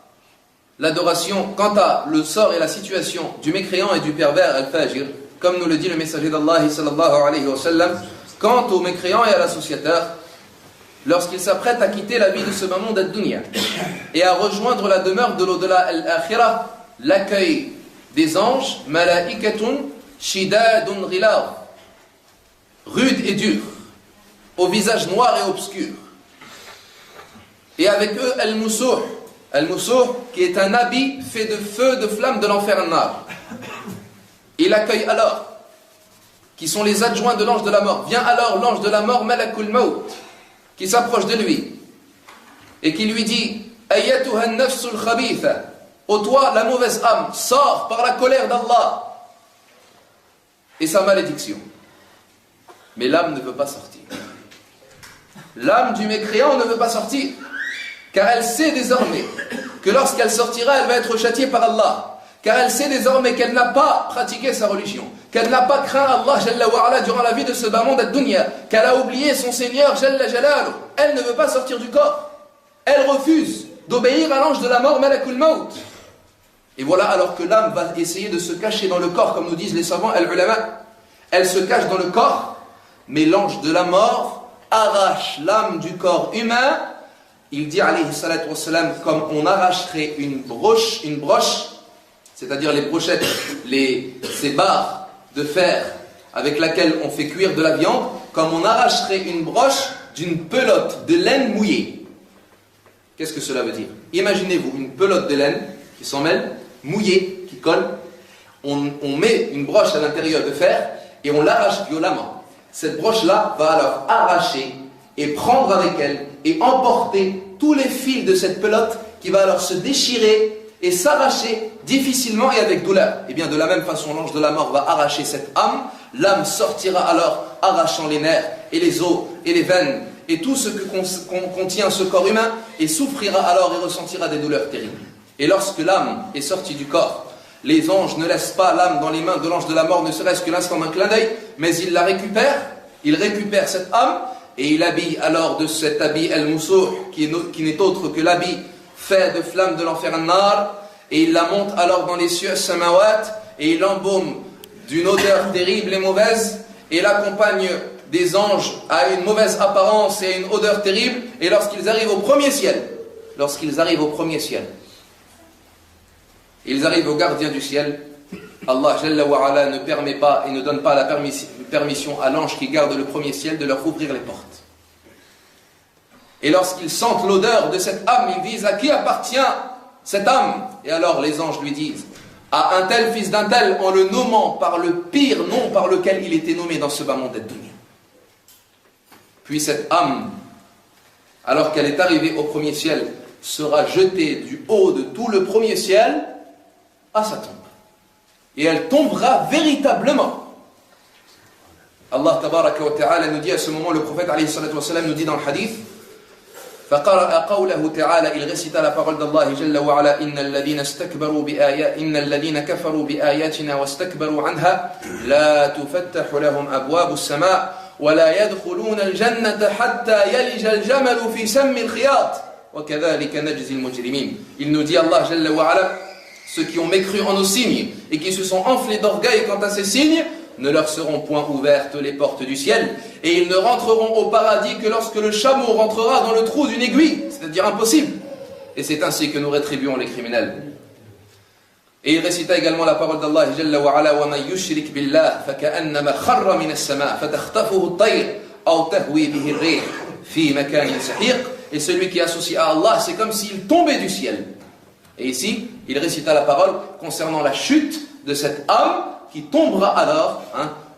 l'adoration, quant à le sort et la situation du mécréant et du pervers al-fajir, comme nous le dit le messager d'Allah sallallahu alayhi wa sallam, quant au mécréant et à l'associateur, lorsqu'il s'apprête à quitter la vie de ce bas monde ad-dunya et à rejoindre la demeure de l'au-delà al-akhirah, l'accueil des anges, malaikatun shidadun ghilad, rudes et durs, au visage noir et obscur. Et avec eux, al-musuh, qui est un habit fait de feu, de flammes de l'enfer nar. Il accueille alors, qui sont les adjoints de l'ange de la mort. Vient alors l'ange de la mort, Malakul Maut, qui s'approche de lui et qui lui dit, Ayyatuha nafsul khabitha, ô toi la mauvaise âme, sors par la colère d'Allah et sa malédiction. Mais l'âme ne veut pas sortir. L'âme du mécréant ne veut pas sortir, car elle sait désormais que lorsqu'elle sortira, elle va être châtiée par Allah. Car elle sait désormais qu'elle n'a pas pratiqué sa religion, qu'elle n'a pas craint Allah Jalla wa ala durant la vie de ce bas monde ad-dunya, qu'elle a oublié son Seigneur Jalla Jalaluh. Elle ne veut pas sortir du corps. Elle refuse d'obéir à l'ange de la mort, Malakul Maut. Et voilà alors que l'âme va essayer de se cacher dans le corps, comme nous disent les savants, al-ulama. Elle se cache dans le corps, mais l'ange de la mort arrache l'âme du corps humain. Il dit, alayhi salatu wassalam, comme on arracherait une broche, c'est-à-dire les brochettes, ces barres de fer avec laquelle on fait cuire de la viande, comme on arracherait une broche d'une pelote de laine mouillée. Qu'est-ce que cela veut dire? Imaginez-vous une pelote de laine qui s'en mêle, mouillée, qui colle. On met une broche à l'intérieur de fer et on l'arrache violemment. Cette broche-là va alors arracher et prendre avec elle et emporter tous les fils de cette pelote qui va alors se déchirer et s'arracher difficilement et avec douleur. Et bien de la même façon, l'ange de la mort va arracher cette âme. L'âme sortira alors arrachant les nerfs et les os et les veines et tout ce que contient ce corps humain et souffrira alors et ressentira des douleurs terribles. Et lorsque l'âme est sortie du corps, les anges ne laissent pas l'âme dans les mains de l'ange de la mort, ne serait-ce que l'instant d'un clin d'œil, mais ils la récupèrent, il récupère cette âme et il habille alors de cet habit al-Moussour qui n'est autre que l'habit fait de flammes de l'enfer an-nar, et il la monte alors dans les cieux samawat et il l'embaume d'une odeur terrible et mauvaise et l'accompagne des anges à une mauvaise apparence et à une odeur terrible. Et lorsqu'ils arrivent au premier ciel, ils arrivent au gardien du ciel, Allah Jalla wa Ala ne permet pas et ne donne pas la permission à l'ange qui garde le premier ciel de leur ouvrir les portes. Et lorsqu'ils sentent l'odeur de cette âme, ils disent: à qui appartient cette âme? Et alors les anges lui disent: à un tel fils d'un tel, en le nommant par le pire nom par lequel il était nommé dans ce bas monde ad-dunya. Puis cette âme, alors qu'elle est arrivée au premier ciel, sera jetée du haut de tout le premier ciel à sa tombe. Et elle tombera véritablement. Allah tabaraka wa ta'ala nous dit à ce moment, le prophète alayhi salatu wa salam nous dit dans le hadith, فقرأ قوله تعالى, il récita la parole d'Allah جل وعلا: إن الذين كفروا بآياتنا واستكبروا عنها لا تفتح لهم أبواب السماء ولا يدخلون الجنة حتى يلج الجمل في سم الخياط وكذلك نجزي المجرمين. Il nous dit Allah جل وعلا: ceux qui ont mécru en nos signes et qui se sont enflés d'orgueil quant à ces signes, ne leur seront point ouvertes les portes du ciel, et ils ne rentreront au paradis que lorsque le chameau rentrera dans le trou d'une aiguille, c'est-à-dire impossible. Et c'est ainsi que nous rétribuons les criminels. Et il récita également la parole d'Allah Jalla wa Ala: وَمَنْ يُشْرِكْ بِاللَّهِ فَكَأَنَّمَا خَرَّ مِنَ السَّمَاءِ فَتَخْطَفُهُ الطَّيْرُ أَوْ تَهْوِي بِهِ الرِّيحُ فِي مَكَانٍ سَحِيقٍ. Et celui qui associe à Allah, c'est comme s'il tombait du ciel. Et ici, il récita la parole concernant la chute de cette âme qui tombera alors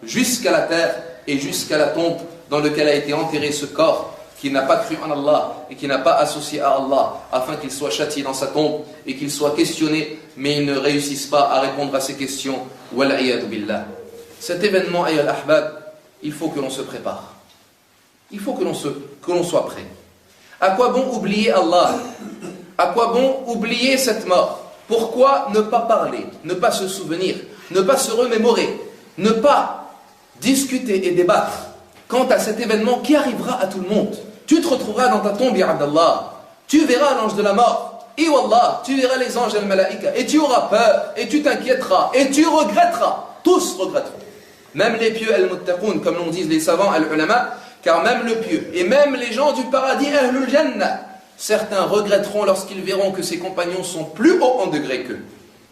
jusqu'à la terre et jusqu'à la tombe dans laquelle a été enterré ce corps qui n'a pas cru en Allah et qui n'a pas associé à Allah, afin qu'il soit châtié dans sa tombe et qu'il soit questionné, mais il ne réussisse pas à répondre à ces questions. Wal'iyadu billah. Cet événement, ayyuha al-ahbab, il faut que l'on se prépare. Il faut que l'on soit prêt. À quoi bon oublier Allah? À quoi bon oublier cette mort? Pourquoi ne pas parler, ne pas se souvenir, ne pas se remémorer, ne pas discuter et débattre quant à cet événement qui arrivera à tout le monde? Tu te retrouveras dans ta tombe, ya Abdallah. Tu verras l'ange de la mort. Et wallah, tu verras les anges et le malaïka. Et tu auras peur, et tu t'inquiéteras, et tu regretteras. Tous regretteront. Même les pieux al-muttaqoun, comme l'on dit les savants al-ulama, car même le pieux, et même les gens du paradis ahlul jannah, certains regretteront lorsqu'ils verront que ses compagnons sont plus haut en degré qu'eux.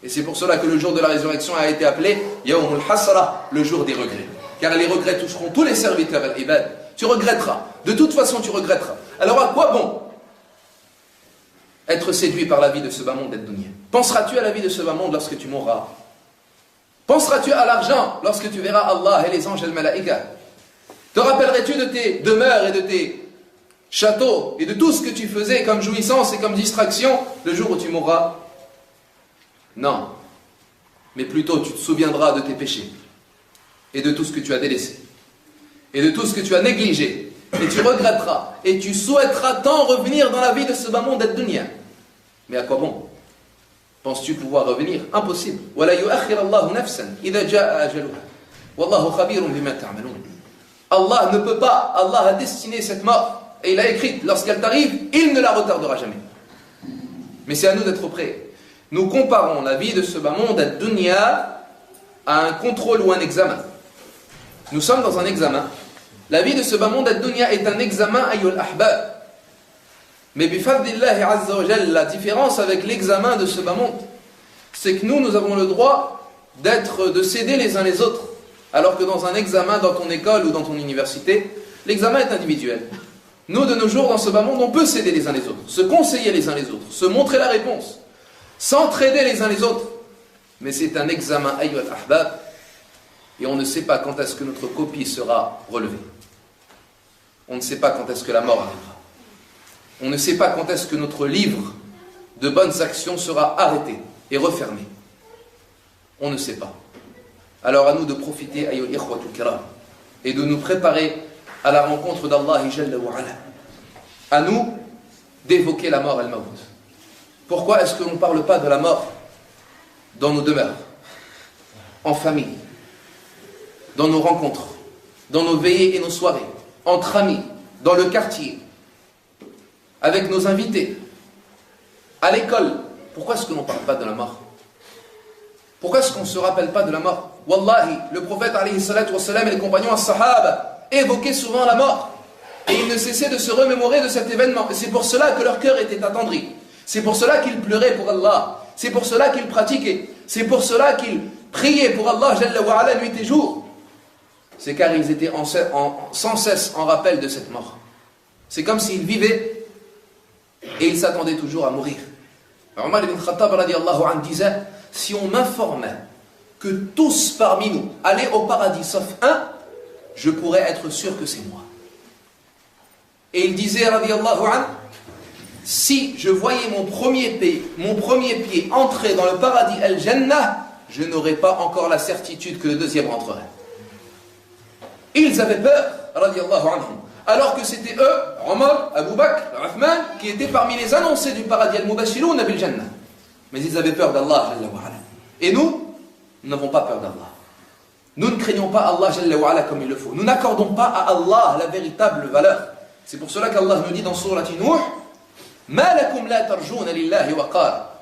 Et c'est pour cela que le jour de la résurrection a été appelé Yawmul Hasra, le jour des regrets. Car les regrets toucheront tous les serviteurs al-ibad. Tu regretteras. De toute façon, tu regretteras. Alors à quoi bon être séduit par la vie de ce bas monde ad-dunya? Penseras-tu à la vie de ce bas monde lorsque tu mourras? Penseras-tu à l'argent lorsque tu verras Allah et les anges et le malaïka? Te rappellerais-tu de tes demeures et de tes châteaux et de tout ce que tu faisais comme jouissance et comme distraction le jour où tu mourras? Non. Mais plutôt tu te souviendras de tes péchés et de tout ce que tu as délaissé et de tout ce que tu as négligé, et tu regretteras et tu souhaiteras tant revenir dans la vie de ce bas monde ad-dunya. Mais à quoi bon? Penses-tu pouvoir revenir? Impossible. وَلَا يُؤَخِّرَ اللَّهُ نَفْسًا إِذَا جَاءَ أَجَلُهَا وَاللَّهُ خَبِيرٌ بِمَا تَعْمَلُونَ. Allah ne peut pas, Allah a destiné cette mort et il a écrit, lorsqu'elle t'arrive, il ne la retardera jamais. Mais c'est à nous d'être prêts. Nous comparons la vie de ce bas monde ad-dunya à un contrôle ou un examen. Nous sommes dans un examen. La vie de ce bas monde ad-dunya est un examen ayyul ahbab. Mais bifadlillahi azza wa jalla, la différence avec l'examen de ce bas monde, c'est que nous avons le droit de céder les uns les autres. Alors que dans un examen dans ton école ou dans ton université, l'examen est individuel. Nous, de nos jours, dans ce bas monde, on peut céder les uns les autres, se conseiller les uns les autres, se montrer la réponse, s'entraider les uns les autres. Mais c'est un examen ayyuha al-ahbab, et on ne sait pas quand est-ce que notre copie sera relevée. On ne sait pas quand est-ce que la mort arrivera. On ne sait pas quand est-ce que notre livre de bonnes actions sera arrêté et refermé. On ne sait pas. Alors à nous de profiter, ayyuhal ikhwatul kiram, et de nous préparer à la rencontre d'Allah Jalla wa Ala. À nous d'évoquer la mort al-maut. Pourquoi est-ce que l'on ne parle pas de la mort dans nos demeures, en famille, dans nos rencontres, dans nos veillées et nos soirées, entre amis, dans le quartier, avec nos invités, à l'école? Pourquoi est-ce que l'on ne parle pas de la mort? Pourquoi est-ce qu'on ne se rappelle pas de la mort? Wallahi, le prophète alayhi salatu wassalam et les compagnons as-sahaba évoquaient souvent la mort. Et ils ne cessaient de se remémorer de cet événement. Et c'est pour cela que leur cœur était attendri. C'est pour cela qu'ils pleuraient pour Allah. C'est pour cela qu'ils pratiquaient. C'est pour cela qu'ils priaient pour Allah Jalla wa Ala nuit et jour. C'est car ils étaient sans cesse en rappel de cette mort. C'est comme s'ils vivaient et ils s'attendaient toujours à mourir. Omar ibn Khattab radiallahu anhu disait: si on m'informait que tous parmi nous allaient au paradis sauf un, je pourrais être sûr que c'est moi. Et il disait radiallahu anhu: si je voyais mon premier pied entrer dans le paradis al-Jannah, je n'aurais pas encore la certitude que le deuxième rentrerait. Ils avaient peur, radiallahu anhum, alors que c'était eux, Omar, Abu Bakr, Uthman, qui étaient parmi les annoncés du paradis al-Mubashiroun bil Jannah. Mais ils avaient peur d'Allah Jalla wa Ala. Et nous n'avons pas peur d'Allah. Nous ne craignons pas Allah Jalla wa Ala comme il le faut. Nous n'accordons pas à Allah la véritable valeur. C'est pour cela qu'Allah nous dit dans Sourate Nuh: Ma lakum la tarjouna lillahi waqar.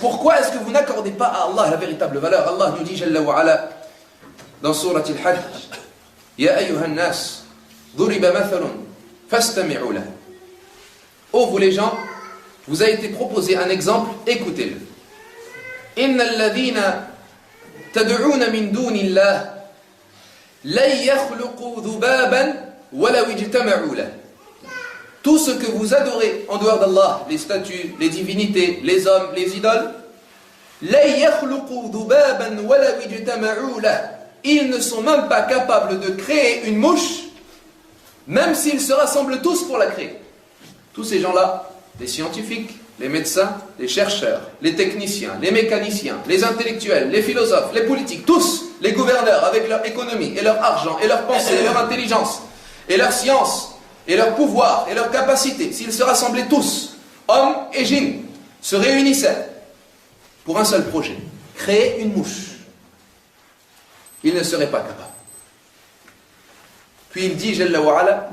Pourquoi est-ce que vous n'accordez pas à Allah la véritable valeur? Allah nous dit Jalla wa Ala dans Sourate Al-Hajj: Ya ayyuhan nas, duriba mathalun, fastami'u lahu. Oh vous les gens, vous a été proposé un exemple, écoutez-le. Inna alladhina tad'una min dunillah la yakhluqu dhubaban walaw ijtama'u lahu. Tout ce que vous adorez en dehors d'Allah, les statues, les divinités, les hommes, les idoles, la yakhluqu dhubaban walaw ijtama'u lahu. Ils ne sont même pas capables de créer une mouche, même s'ils se rassemblent tous pour la créer. Tous ces gens-là, les scientifiques, les médecins, les chercheurs, les techniciens, les mécaniciens, les intellectuels, les philosophes, les politiques, tous, les gouverneurs avec leur économie et leur argent et leur pensée et leur intelligence et leur science et leur pouvoir et leur capacité, s'ils se rassemblaient tous, hommes et djinns, se réunissaient pour un seul projet, créer une mouche, ils ne seraient pas capables. Puis il dit Jalla wa Ala: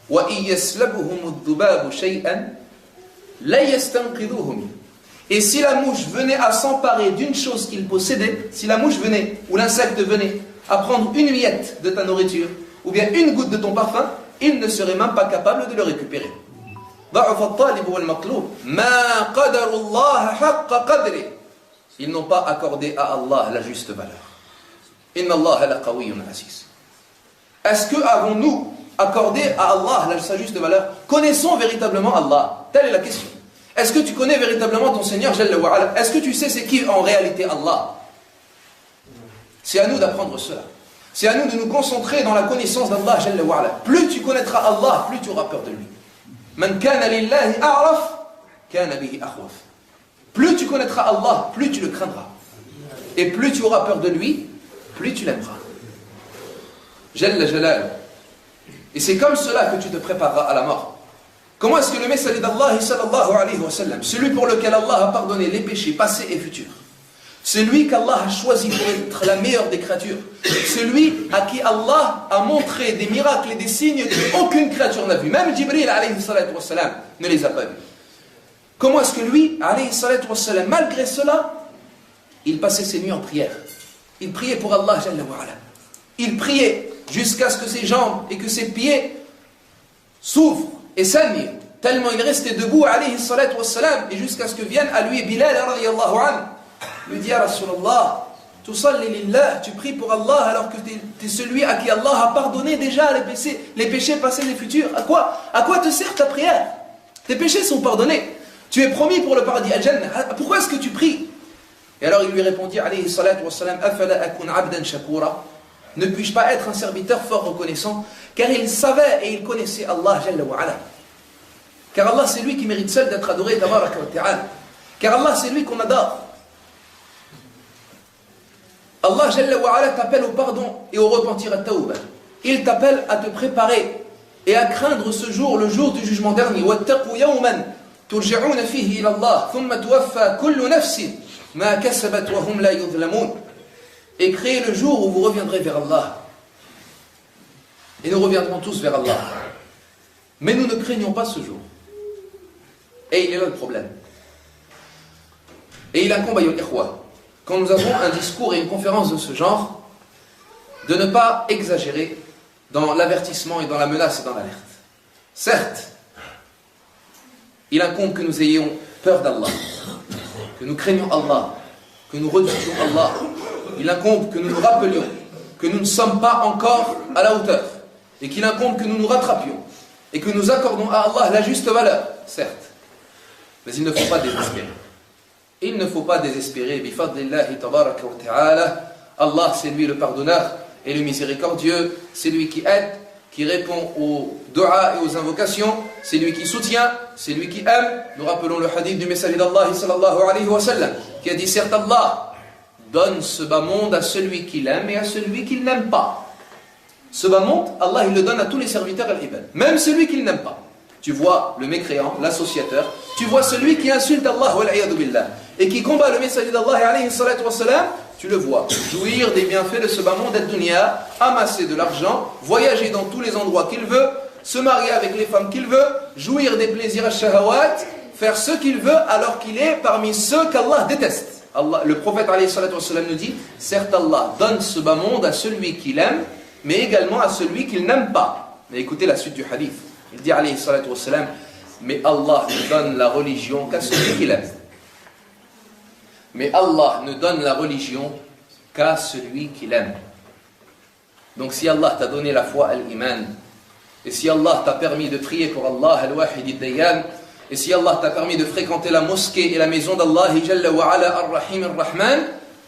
wa iyaslabuhum ad-dhubabu shay'an la yastanqidhuhu min. Et si la mouche venait à s'emparer d'une chose qu'il possédait, si la mouche venait ou l'insecte venait à prendre une miette de ta nourriture ou bien une goutte de ton parfum, il ne serait même pas capable de le récupérer. Ils n'ont pas accordé à Allah la juste valeur. Inna Allah la qawiyyun aziz. Est-ce que avons-nous accordé à Allah sa juste valeur? Connaissons véritablement Allah? Telle est la question. Est-ce que tu connais véritablement ton Seigneur Jalla wa Ala? Est-ce que tu sais c'est qui en réalité Allah? C'est à nous d'apprendre cela. C'est à nous de nous concentrer dans la connaissance d'Allah Jalla wa Ala. Plus tu connaîtras Allah, plus tu auras peur de lui. Man kana lillahi a'raf, kana bihi akhwaf. Plus tu connaîtras Allah, plus tu le craindras. Et plus tu auras peur de lui, plus tu l'aimeras. Jalla Jalal. Et c'est comme cela que tu te prépareras à la mort. Comment est-ce que le messager d'Allah sallallahu alayhi wa sallam, celui pour lequel Allah a pardonné les péchés passés et futurs, celui qu'Allah a choisi pour être la meilleure des créatures, celui à qui Allah a montré des miracles et des signes qu'aucune créature n'a vu, même Jibril alayhi salatu wa sallam ne les a pas vus. Comment est-ce que lui, alayhi salatu wa sallam, malgré cela, il passait ses nuits en prière? Il priait pour Allah Jalla wa Ala. Il priait jusqu'à ce que ses jambes et que ses pieds s'ouvrent et saignent, tellement il restait debout alayhi salatu wa sallam, et jusqu'à ce que vienne à lui Bilal radiyallahu anhu lui dit: Rasulallah, tusalli lillah, tu pries pour Allah alors que tu es celui à qui Allah a pardonné déjà les péchés passés et futurs. À quoi te sert ta prière? Tes péchés sont pardonnés. Tu es promis pour le paradis al-Jannah. Pourquoi est-ce que tu pries? Et alors il lui répondit alayhi salatu wa sallam: Afala akun abdan shakura. Ne puis-je pas être un serviteur fort reconnaissant? Car il savait et il connaissait Allah Jalla wa Ala. Car Allah, c'est lui qui mérite seul d'être adoré, tabaraka wa ta'ala. Car Allah, c'est lui qu'on adore. Allah Jalla wa Ala t'appelle au pardon et au repentir à tawbah. Il t'appelle à te préparer et à craindre ce jour, le jour du jugement dernier. وَاتَّقُوا يَوْمًا تُرْجَعُونَ فِيهِ إِلَى اللَّهِ ثُمَّ تُوَفَّى كُلُّ نَفْسٍ مَا كَسَبَتْ وَهُمْ لَا يُظْلَمُونَ. Et créez le jour où vous reviendrez vers Allah. Et nous reviendrons tous vers Allah. Mais nous ne craignons pas ce jour. Et il est là le problème. Et il incombe à Ikhwa, quand nous avons un discours et une conférence de ce genre, de ne pas exagérer dans l'avertissement et dans la menace et dans l'alerte. Certes, il incombe que nous ayons peur d'Allah, que nous craignons Allah, que nous redoutions Allah. Il incombe que nous nous rappelions que nous ne sommes pas encore à la hauteur, et qu'il incombe que nous nous rattrapions, et que nous accordons à Allah la juste valeur, certes. Mais il ne faut pas désespérer. Il ne faut pas désespérer. Bifadlillahi tabaraka wa ta'ala. Allah, c'est lui le pardonneur et le miséricordieux. C'est lui qui aide, qui répond aux du'a et aux invocations. C'est lui qui soutient, c'est lui qui aime. Nous rappelons le hadith du messager d'Allah sallallahu alayhi wa sallam, qui a dit, certes Allah donne ce bas monde à celui qu'il aime et à celui qu'il n'aime pas. Ce bas monde, Allah il le donne à tous les serviteurs al-ibad, même celui qu'il n'aime pas. Tu vois le mécréant, l'associateur, tu vois celui qui insulte Allah wal-iyadu billah, et qui combat le messager d'Allah alayhi salatu wa salam, tu le vois jouir des bienfaits de ce bas monde ad-dunya, amasser de l'argent, voyager dans tous les endroits qu'il veut, se marier avec les femmes qu'il veut, jouir des plaisirs ash-shahawat, faire ce qu'il veut alors qu'il est parmi ceux qu'Allah déteste. Allah, le prophète alayhi salatu wa salam nous dit, certes Allah donne ce bas monde à celui qu'il aime, mais également à celui qu'il n'aime pas. Mais écoutez la suite du hadith. Il dit alayhi salatu wa salam, mais Allah ne donne la religion qu'à celui qu'il aime. Mais Allah ne donne la religion qu'à celui qu'il aime. Donc si Allah t'a donné la foi al-iman, et si Allah t'a permis de prier pour Allah al-wahid al-dayyan, et si Allah t'a permis de fréquenter la mosquée et la maison d'Allah Jalla wa Ala ar-Rahim ar-Rahman,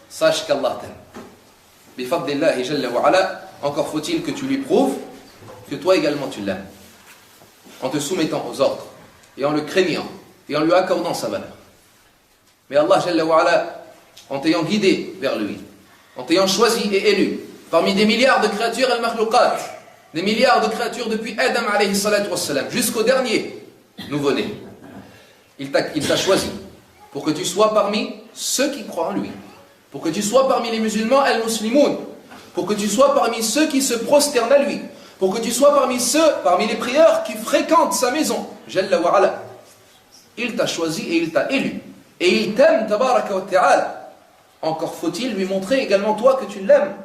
sache qu'Allah t'aime. Bifadlillahi Jalla wa Ala, encore faut-il que tu lui prouves que toi également tu l'aimes, en te soumettant aux ordres, et en le craignant, et en lui accordant sa valeur. Mais Allah Jalla wa Ala, en t'ayant guidé vers lui, en t'ayant choisi et élu, parmi des milliards de créatures al-makhlouqat, des milliards de créatures depuis Adam alayhi salatu wassalam, jusqu'au dernier nouveau-né, il t'a choisi pour que tu sois parmi ceux qui croient en lui, pour que tu sois parmi les musulmans al-muslimoun, pour que tu sois parmi ceux qui se prosternent à lui, pour que tu sois parmi les prieurs qui fréquentent sa maison, Jalla wa Ala. Il t'a choisi et il t'a élu. Et il t'aime, tabaraka wa ta'ala. Encore faut-il lui montrer également toi que tu l'aimes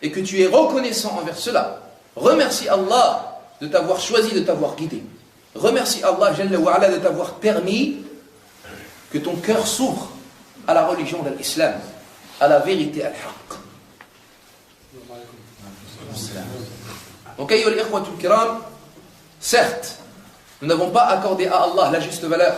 et que tu es reconnaissant envers cela. Remercie Allah de t'avoir choisi, de t'avoir guidé. Remercie Allah Jalla wa Ala de t'avoir permis que ton cœur s'ouvre à la religion de l'islam, à la vérité al-haqq. Donc, ayyuha al-ikhwatul kiram, certes, nous n'avons pas accordé à Allah la juste valeur,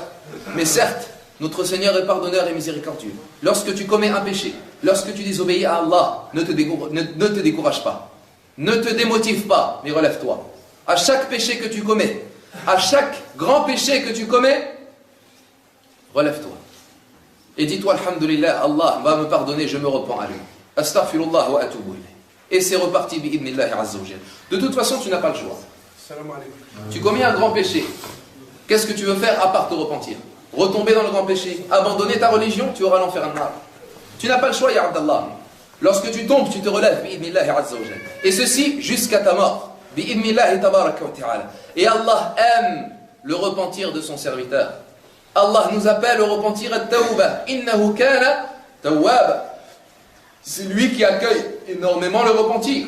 mais certes, notre Seigneur est pardonneur et miséricordieux. Lorsque tu commets un péché, lorsque tu désobéis à Allah, ne te décourage pas, ne te démotive pas, mais relève-toi. À chaque péché que tu commets, à chaque grand péché que tu commets, relève-toi. Et dis-toi, alhamdulillah, Allah va me pardonner, je me repens à lui. Astaghfirullah wa atubu ilayh. Et c'est reparti, bi'idnillahi azza wa jalla. De toute façon, tu n'as pas le choix. Tu commets un grand péché. Qu'est-ce que tu veux faire à part te repentir? Retomber dans le grand péché, abandonner ta religion, tu auras l'enfer an-nar. Tu n'as pas le choix, ya Abdallah. Lorsque tu tombes, tu te relèves, bi'idnillahi azza wa jalla. Et ceci jusqu'à ta mort. Bi'idnillahi tabaraka wa ta'ala. Et Allah aime le repentir de son serviteur. Allah nous appelle au repentir at-tawbah. Innahu kana tawwaba. C'est lui qui accueille énormément le repentir.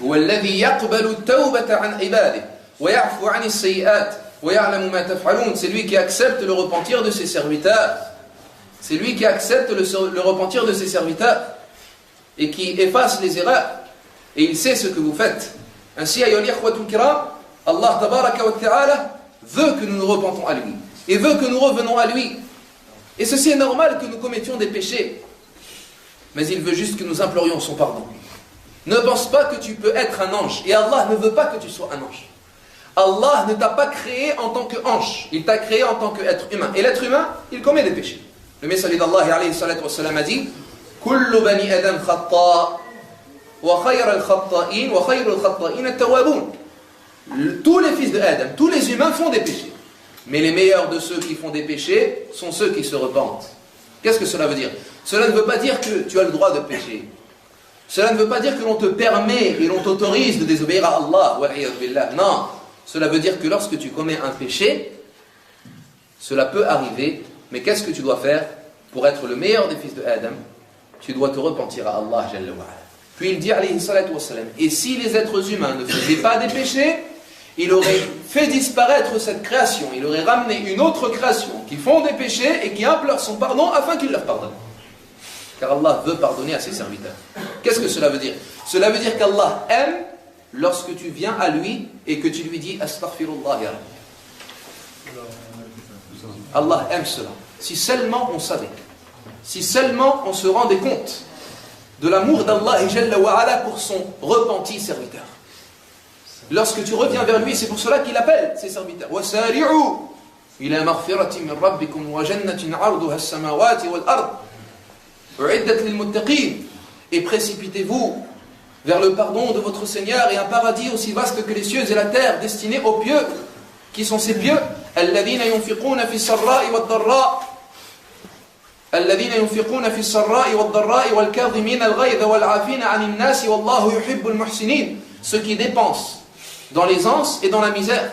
هو الذي يقبل التوبة عن عباده ويعفو عن السيئات ويعلم ما تفعلون. C'est lui qui accepte le repentir de ses serviteurs. C'est lui qui accepte le repentir de ses serviteurs et qui efface les erreurs. Et il sait ce que vous faites. Ainsi, ayyuhal ikhwatul kiram, Allah tabaraka wa ta'ala veut que nous nous repentons à lui et veut que nous revenons à lui. Et ceci est normal que nous commettions des péchés. Mais il veut juste que nous implorions son pardon. Ne pense pas que tu peux être un ange. Et Allah ne veut pas que tu sois un ange. Allah ne t'a pas créé en tant que hanche, il t'a créé en tant qu'être humain. Et l'être humain, il commet des péchés. Le messager d'Allah alayhi salatu wassalam a dit Kullu bani adam khatta wa khayr al-khatta'in wa khayr al-khatta'in at-tawwabun. Tous les fils de Adam, tous les humains font des péchés. Mais les meilleurs de ceux qui font des péchés sont ceux qui se repentent. Qu'est-ce que cela veut dire? Cela ne veut pas dire que tu as le droit de pécher. Cela ne veut pas dire que l'on te permet et l'on t'autorise de désobéir à Allah. Non. Cela veut dire que lorsque tu commets un péché, cela peut arriver, mais qu'est-ce que tu dois faire pour être le meilleur des fils de Adam? Tu dois te repentir à Allah Jalla wa Ala. Puis il dit alayhi salatu wassalam, et si les êtres humains ne faisaient pas des péchés, il aurait fait disparaître cette création, il aurait ramené une autre création qui font des péchés et qui implore son pardon afin qu'il leur pardonne. Car Allah veut pardonner à ses serviteurs. Qu'est-ce que cela veut dire? Cela veut dire qu'Allah aime lorsque tu viens à lui et que tu lui dis Astaghfirullah ya Rabbi. Allah aime cela. Si seulement on savait, si seulement on se rendait compte de l'amour d'Allah Jalla wa Ala pour son repenti serviteur. Lorsque tu reviens vers lui, c'est pour cela qu'il appelle ses serviteurs. وَسَارِعُوا إِلَى مَغْفِرَةٍ مِّن رَبِّكُمْ وَجَنَّةٍ عَرْضُهَا السَّمَاوَاتِ وَالْأَرْضِ أُعِدَّتْ لِلْمُتَّقِينَ. Et précipitez-vous vers le pardon de votre Seigneur et un paradis aussi vaste que les cieux et la terre, destiné aux pieux. Qui sont ces pieux? الَّذِينَ يُنْفِقُونَ فِي السَّرَّاءِ وَالضَّرَّاءِ الَّذِينَ يُنْفِقُونَ فِي السَّرَّاءِ وَالضَّرَّاءِ وَالْكَاظِمِينَ الْغَيْظَ وَالْعَافِينَ عَنِ النَّاسِ وَاللَّهُ يُحِبُّ الْمُحْسِنِينَ. Ceux qui dépensent dans l'aisance et dans la misère.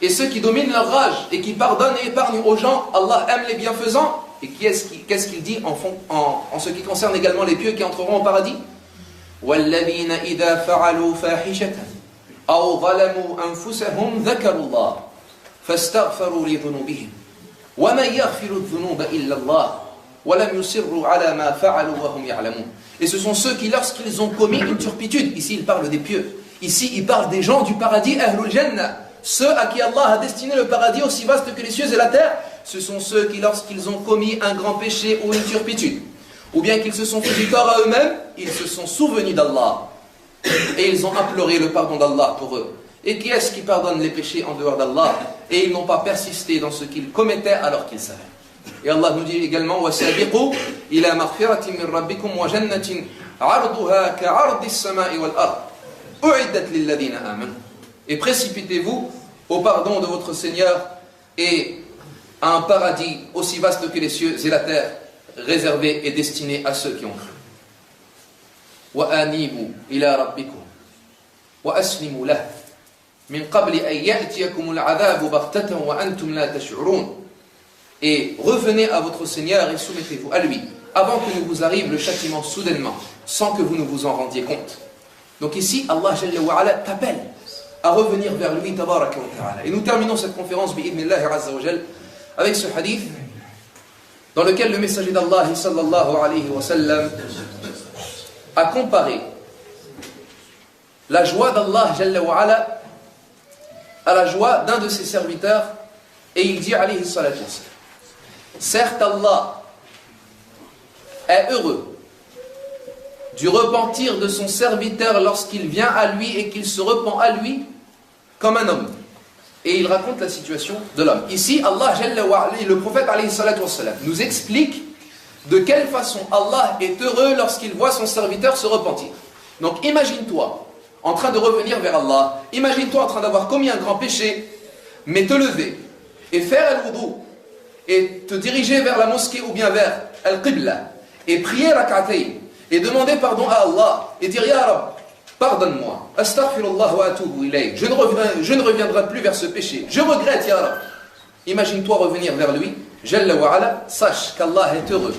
Et ceux qui dominent leur rage et qui pardonnent et épargnent aux gens, Allah aime les bienfaisants. Et qu'est-ce qu'il dit en ce qui concerne également les pieux qui entreront au paradis? وَالَّذِينَ إِذَا فَعَلُوا فَاحِشَةً أَوْ ظَلَمُوا أَنفُسَهُمْ ذَكَرُوا اللَّهَ فَاسْتَغْفَرُوا لِذُنُوبِهِمْ وَمَنْ يَغْفِرُ الذُّنُوبَ إِلَّا اللَّهُ وَلَمْ يُصِرُّوا عَلَى مَا فَعَلُوا وَهُمْ يَعْلَمُونَ. Et ce sont ceux qui, lorsqu'ils ont commis une turpitude, ici il parle des pieux, ici il parle des gens du paradis, Ahlul Jannah, ceux à qui Allah a destiné le paradis aussi vaste que les cieux et la terre, ce sont ceux qui, lorsqu'ils ont commis un grand péché ou une turpitude, ou bien qu'ils se sont fait du tort à eux-mêmes, ils se sont souvenus d'Allah, et ils ont imploré le pardon d'Allah pour eux. Et qui est-ce qui pardonne les péchés en dehors d'Allah? Et ils n'ont pas persisté dans ce qu'ils commettaient alors qu'ils savaient. Et Allah nous dit également وَسَابِقُوا إِلَى مَغْفِرَةٍ مِّن رَبِّكُمْ وَجَنَّةٍ عَرْضُهَا كَعَرْضِ السَّمَاءِ وَالْأَرْضِ أُعِدَّتْ لِلَّذِينَ آمَنُوا. Et précipitez-vous au pardon de votre Seigneur et à un paradis aussi vaste que les cieux et la terre, réservé et destiné à ceux qui ont cru. وَأَنِيبُوا إِلَى رَبِّكُمْ وَأَسْلِمُوا لَهُ مِنْ قَبْلِ أَنْ يَأْتِيَكُمُ الْعَذَابُ بَغْتَةً وَأَنْتُمْ لَا تَشْعُرُونَ. Et revenez à votre Seigneur et soumettez-vous à lui, avant que ne vous arrive le châtiment soudainement, sans que vous ne vous en rendiez compte. Donc ici, Allah Jalla wa Ala t'appelle à revenir vers lui, tabaraka wa ta'ala. Et nous terminons cette conférence, bi'idhnillahi azza wa jal, avec ce hadith, dans lequel le messager d'Allah, sallallahu alayhi wa sallam, a comparé la joie d'Allah Jalla wa Ala à la joie d'un de ses serviteurs, et il dit, alayhi salatu wa sallam, certes, Allah est heureux du repentir de son serviteur lorsqu'il vient à lui et qu'il se repent à lui comme un homme. Et il raconte la situation de l'homme. Ici, Allah, le prophète alayhi salatu wa sallam, nous explique de quelle façon Allah est heureux lorsqu'il voit son serviteur se repentir. Donc imagine-toi en train de revenir vers Allah, imagine-toi en train d'avoir commis un grand péché, mais te lever et faire al-wudu, et te diriger vers la mosquée ou bien vers al-qibla, et prier rak'atayn, et demander pardon à Allah, et dire Ya Rab, pardonne-moi, astaghfirullah wa atubu ilayk, je ne reviendrai plus vers ce péché, je regrette Ya Rab. Imagine-toi revenir vers lui, Jalla wa Ala, sache qu'Allah est heureux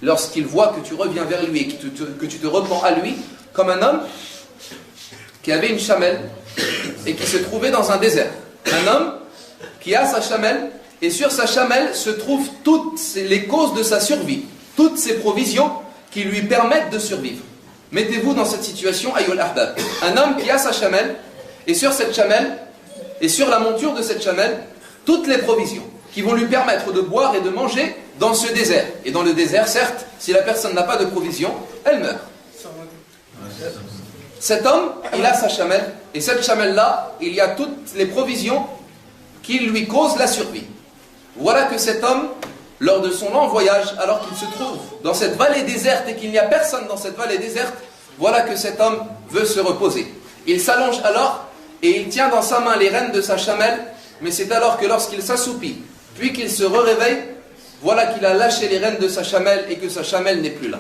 lorsqu'il voit que tu reviens vers lui et que tu te repens à lui, comme un homme qui avait une chamelle et qui se trouvait dans un désert. Un homme qui a sa chamelle, et sur sa chamelle se trouvent toutes les causes de sa survie, toutes ses provisions qui lui permettent de survivre. Mettez-vous dans cette situation, ayyul ahbab. Un homme qui a sa chamelle, et sur cette chamelle, et sur la monture de cette chamelle, toutes les provisions qui vont lui permettre de boire et de manger dans ce désert. Et dans le désert, certes, si la personne n'a pas de provisions, elle meurt. Cet homme, il a sa chamelle, et cette chamelle-là, il y a toutes les provisions qui lui causent la survie. Voilà que cet homme, lors de son long voyage, alors qu'il se trouve dans cette vallée déserte et qu'il n'y a personne dans cette vallée déserte, voilà que cet homme veut se reposer. Il s'allonge alors et il tient dans sa main les rênes de sa chamelle, mais c'est alors que lorsqu'il s'assoupit, puis qu'il se réveille, voilà qu'il a lâché les rênes de sa chamelle et que sa chamelle n'est plus là.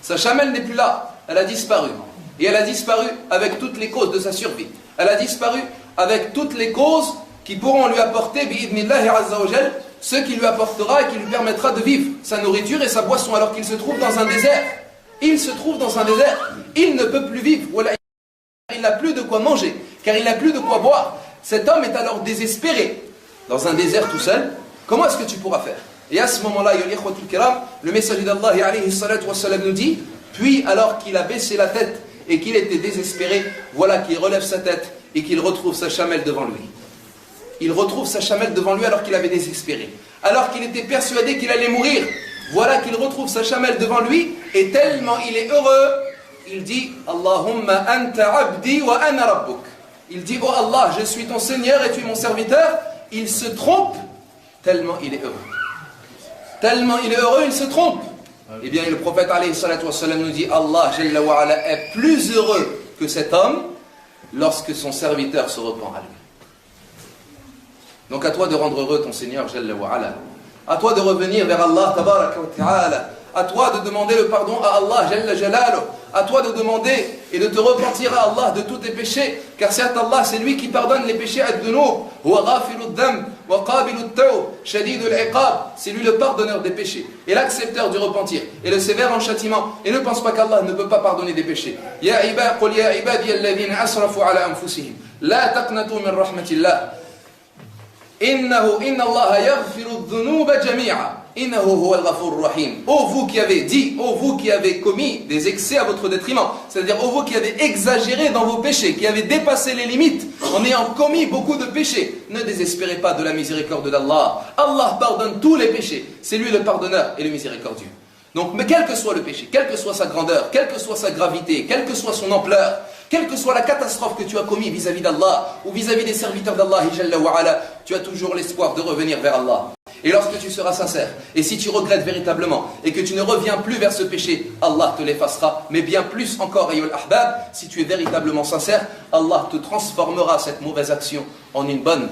Sa chamelle n'est plus là, elle a disparu. Et elle a disparu avec toutes les causes de sa survie. Elle a disparu avec toutes les causes qui pourront lui apporter, bi'idnillahi azza wa jal, ce qui lui apportera et qui lui permettra de vivre sa nourriture et sa boisson alors qu'il se trouve dans un désert. Il se trouve dans un désert, il ne peut plus vivre, il n'a plus de quoi manger, car il n'a plus de quoi boire. Cet homme est alors désespéré, dans un désert tout seul. Comment est-ce que tu pourras faire? Et à ce moment-là, le messager d'Allah alayhi salatu wa salam nous dit, puis alors qu'il a baissé la tête et qu'il était désespéré, voilà qu'il relève sa tête et qu'il retrouve sa chamelle devant lui. Il retrouve sa chamelle devant lui alors qu'il avait désespéré. Alors qu'il était persuadé qu'il allait mourir, voilà qu'il retrouve sa chamelle devant lui et tellement il est heureux, il dit Allahumma anta abdi wa ana rabbuk. Il dit oh Allah, je suis ton Seigneur et tu es mon serviteur. Il se trompe tellement il est heureux. Tellement il est heureux, il se trompe. Eh bien le prophète alayhi salatu wa salam nous dit Allah jalla wa ala est plus heureux que cet homme lorsque son serviteur se repent à lui. Donc à toi de rendre heureux ton Seigneur jalla wa ala. À toi de revenir vers Allah tabaraka wa ta'ala. À toi de demander le pardon à Allah jalla jalaluh. À toi de demander et de te repentir à Allah de tous tes péchés. Car certes Allah c'est lui qui pardonne les péchés ad-dunub. Huwa ghafiru dhanb wa qabilu at-tawb shadidul iqab. C'est lui le pardonneur des péchés et l'accepteur du repentir et le sévère en châtiment. Et ne pense pas qu'Allah ne peut pas pardonner des péchés. Ya ibad qul ya ibadi alladhina asrafu ala anfusihim la taqnatu min rahmatillah. Inna Allah yaghfiru dhunuba jami'a. Innahu huwa al-ghafur rahim. Ô vous qui avez dit, ô vous qui avez commis des excès à votre détriment, c'est-à-dire ô vous qui avez exagéré dans vos péchés, qui avez dépassé les limites en ayant commis beaucoup de péchés, ne désespérez pas de la miséricorde d'Allah. Allah pardonne tous les péchés. C'est lui le pardonneur et le miséricordieux. Donc, mais quel que soit le péché, quelle que soit sa grandeur, quelle que soit sa gravité, quelle que soit son ampleur, quelle que soit la catastrophe que tu as commise vis-à-vis d'Allah ou vis-à-vis des serviteurs d'Allah, tu as toujours l'espoir de revenir vers Allah. Et lorsque tu seras sincère, et si tu regrettes véritablement, et que tu ne reviens plus vers ce péché, Allah te l'effacera. Mais bien plus encore, ayyul ahbab, si tu es véritablement sincère, Allah te transformera cette mauvaise action en une bonne.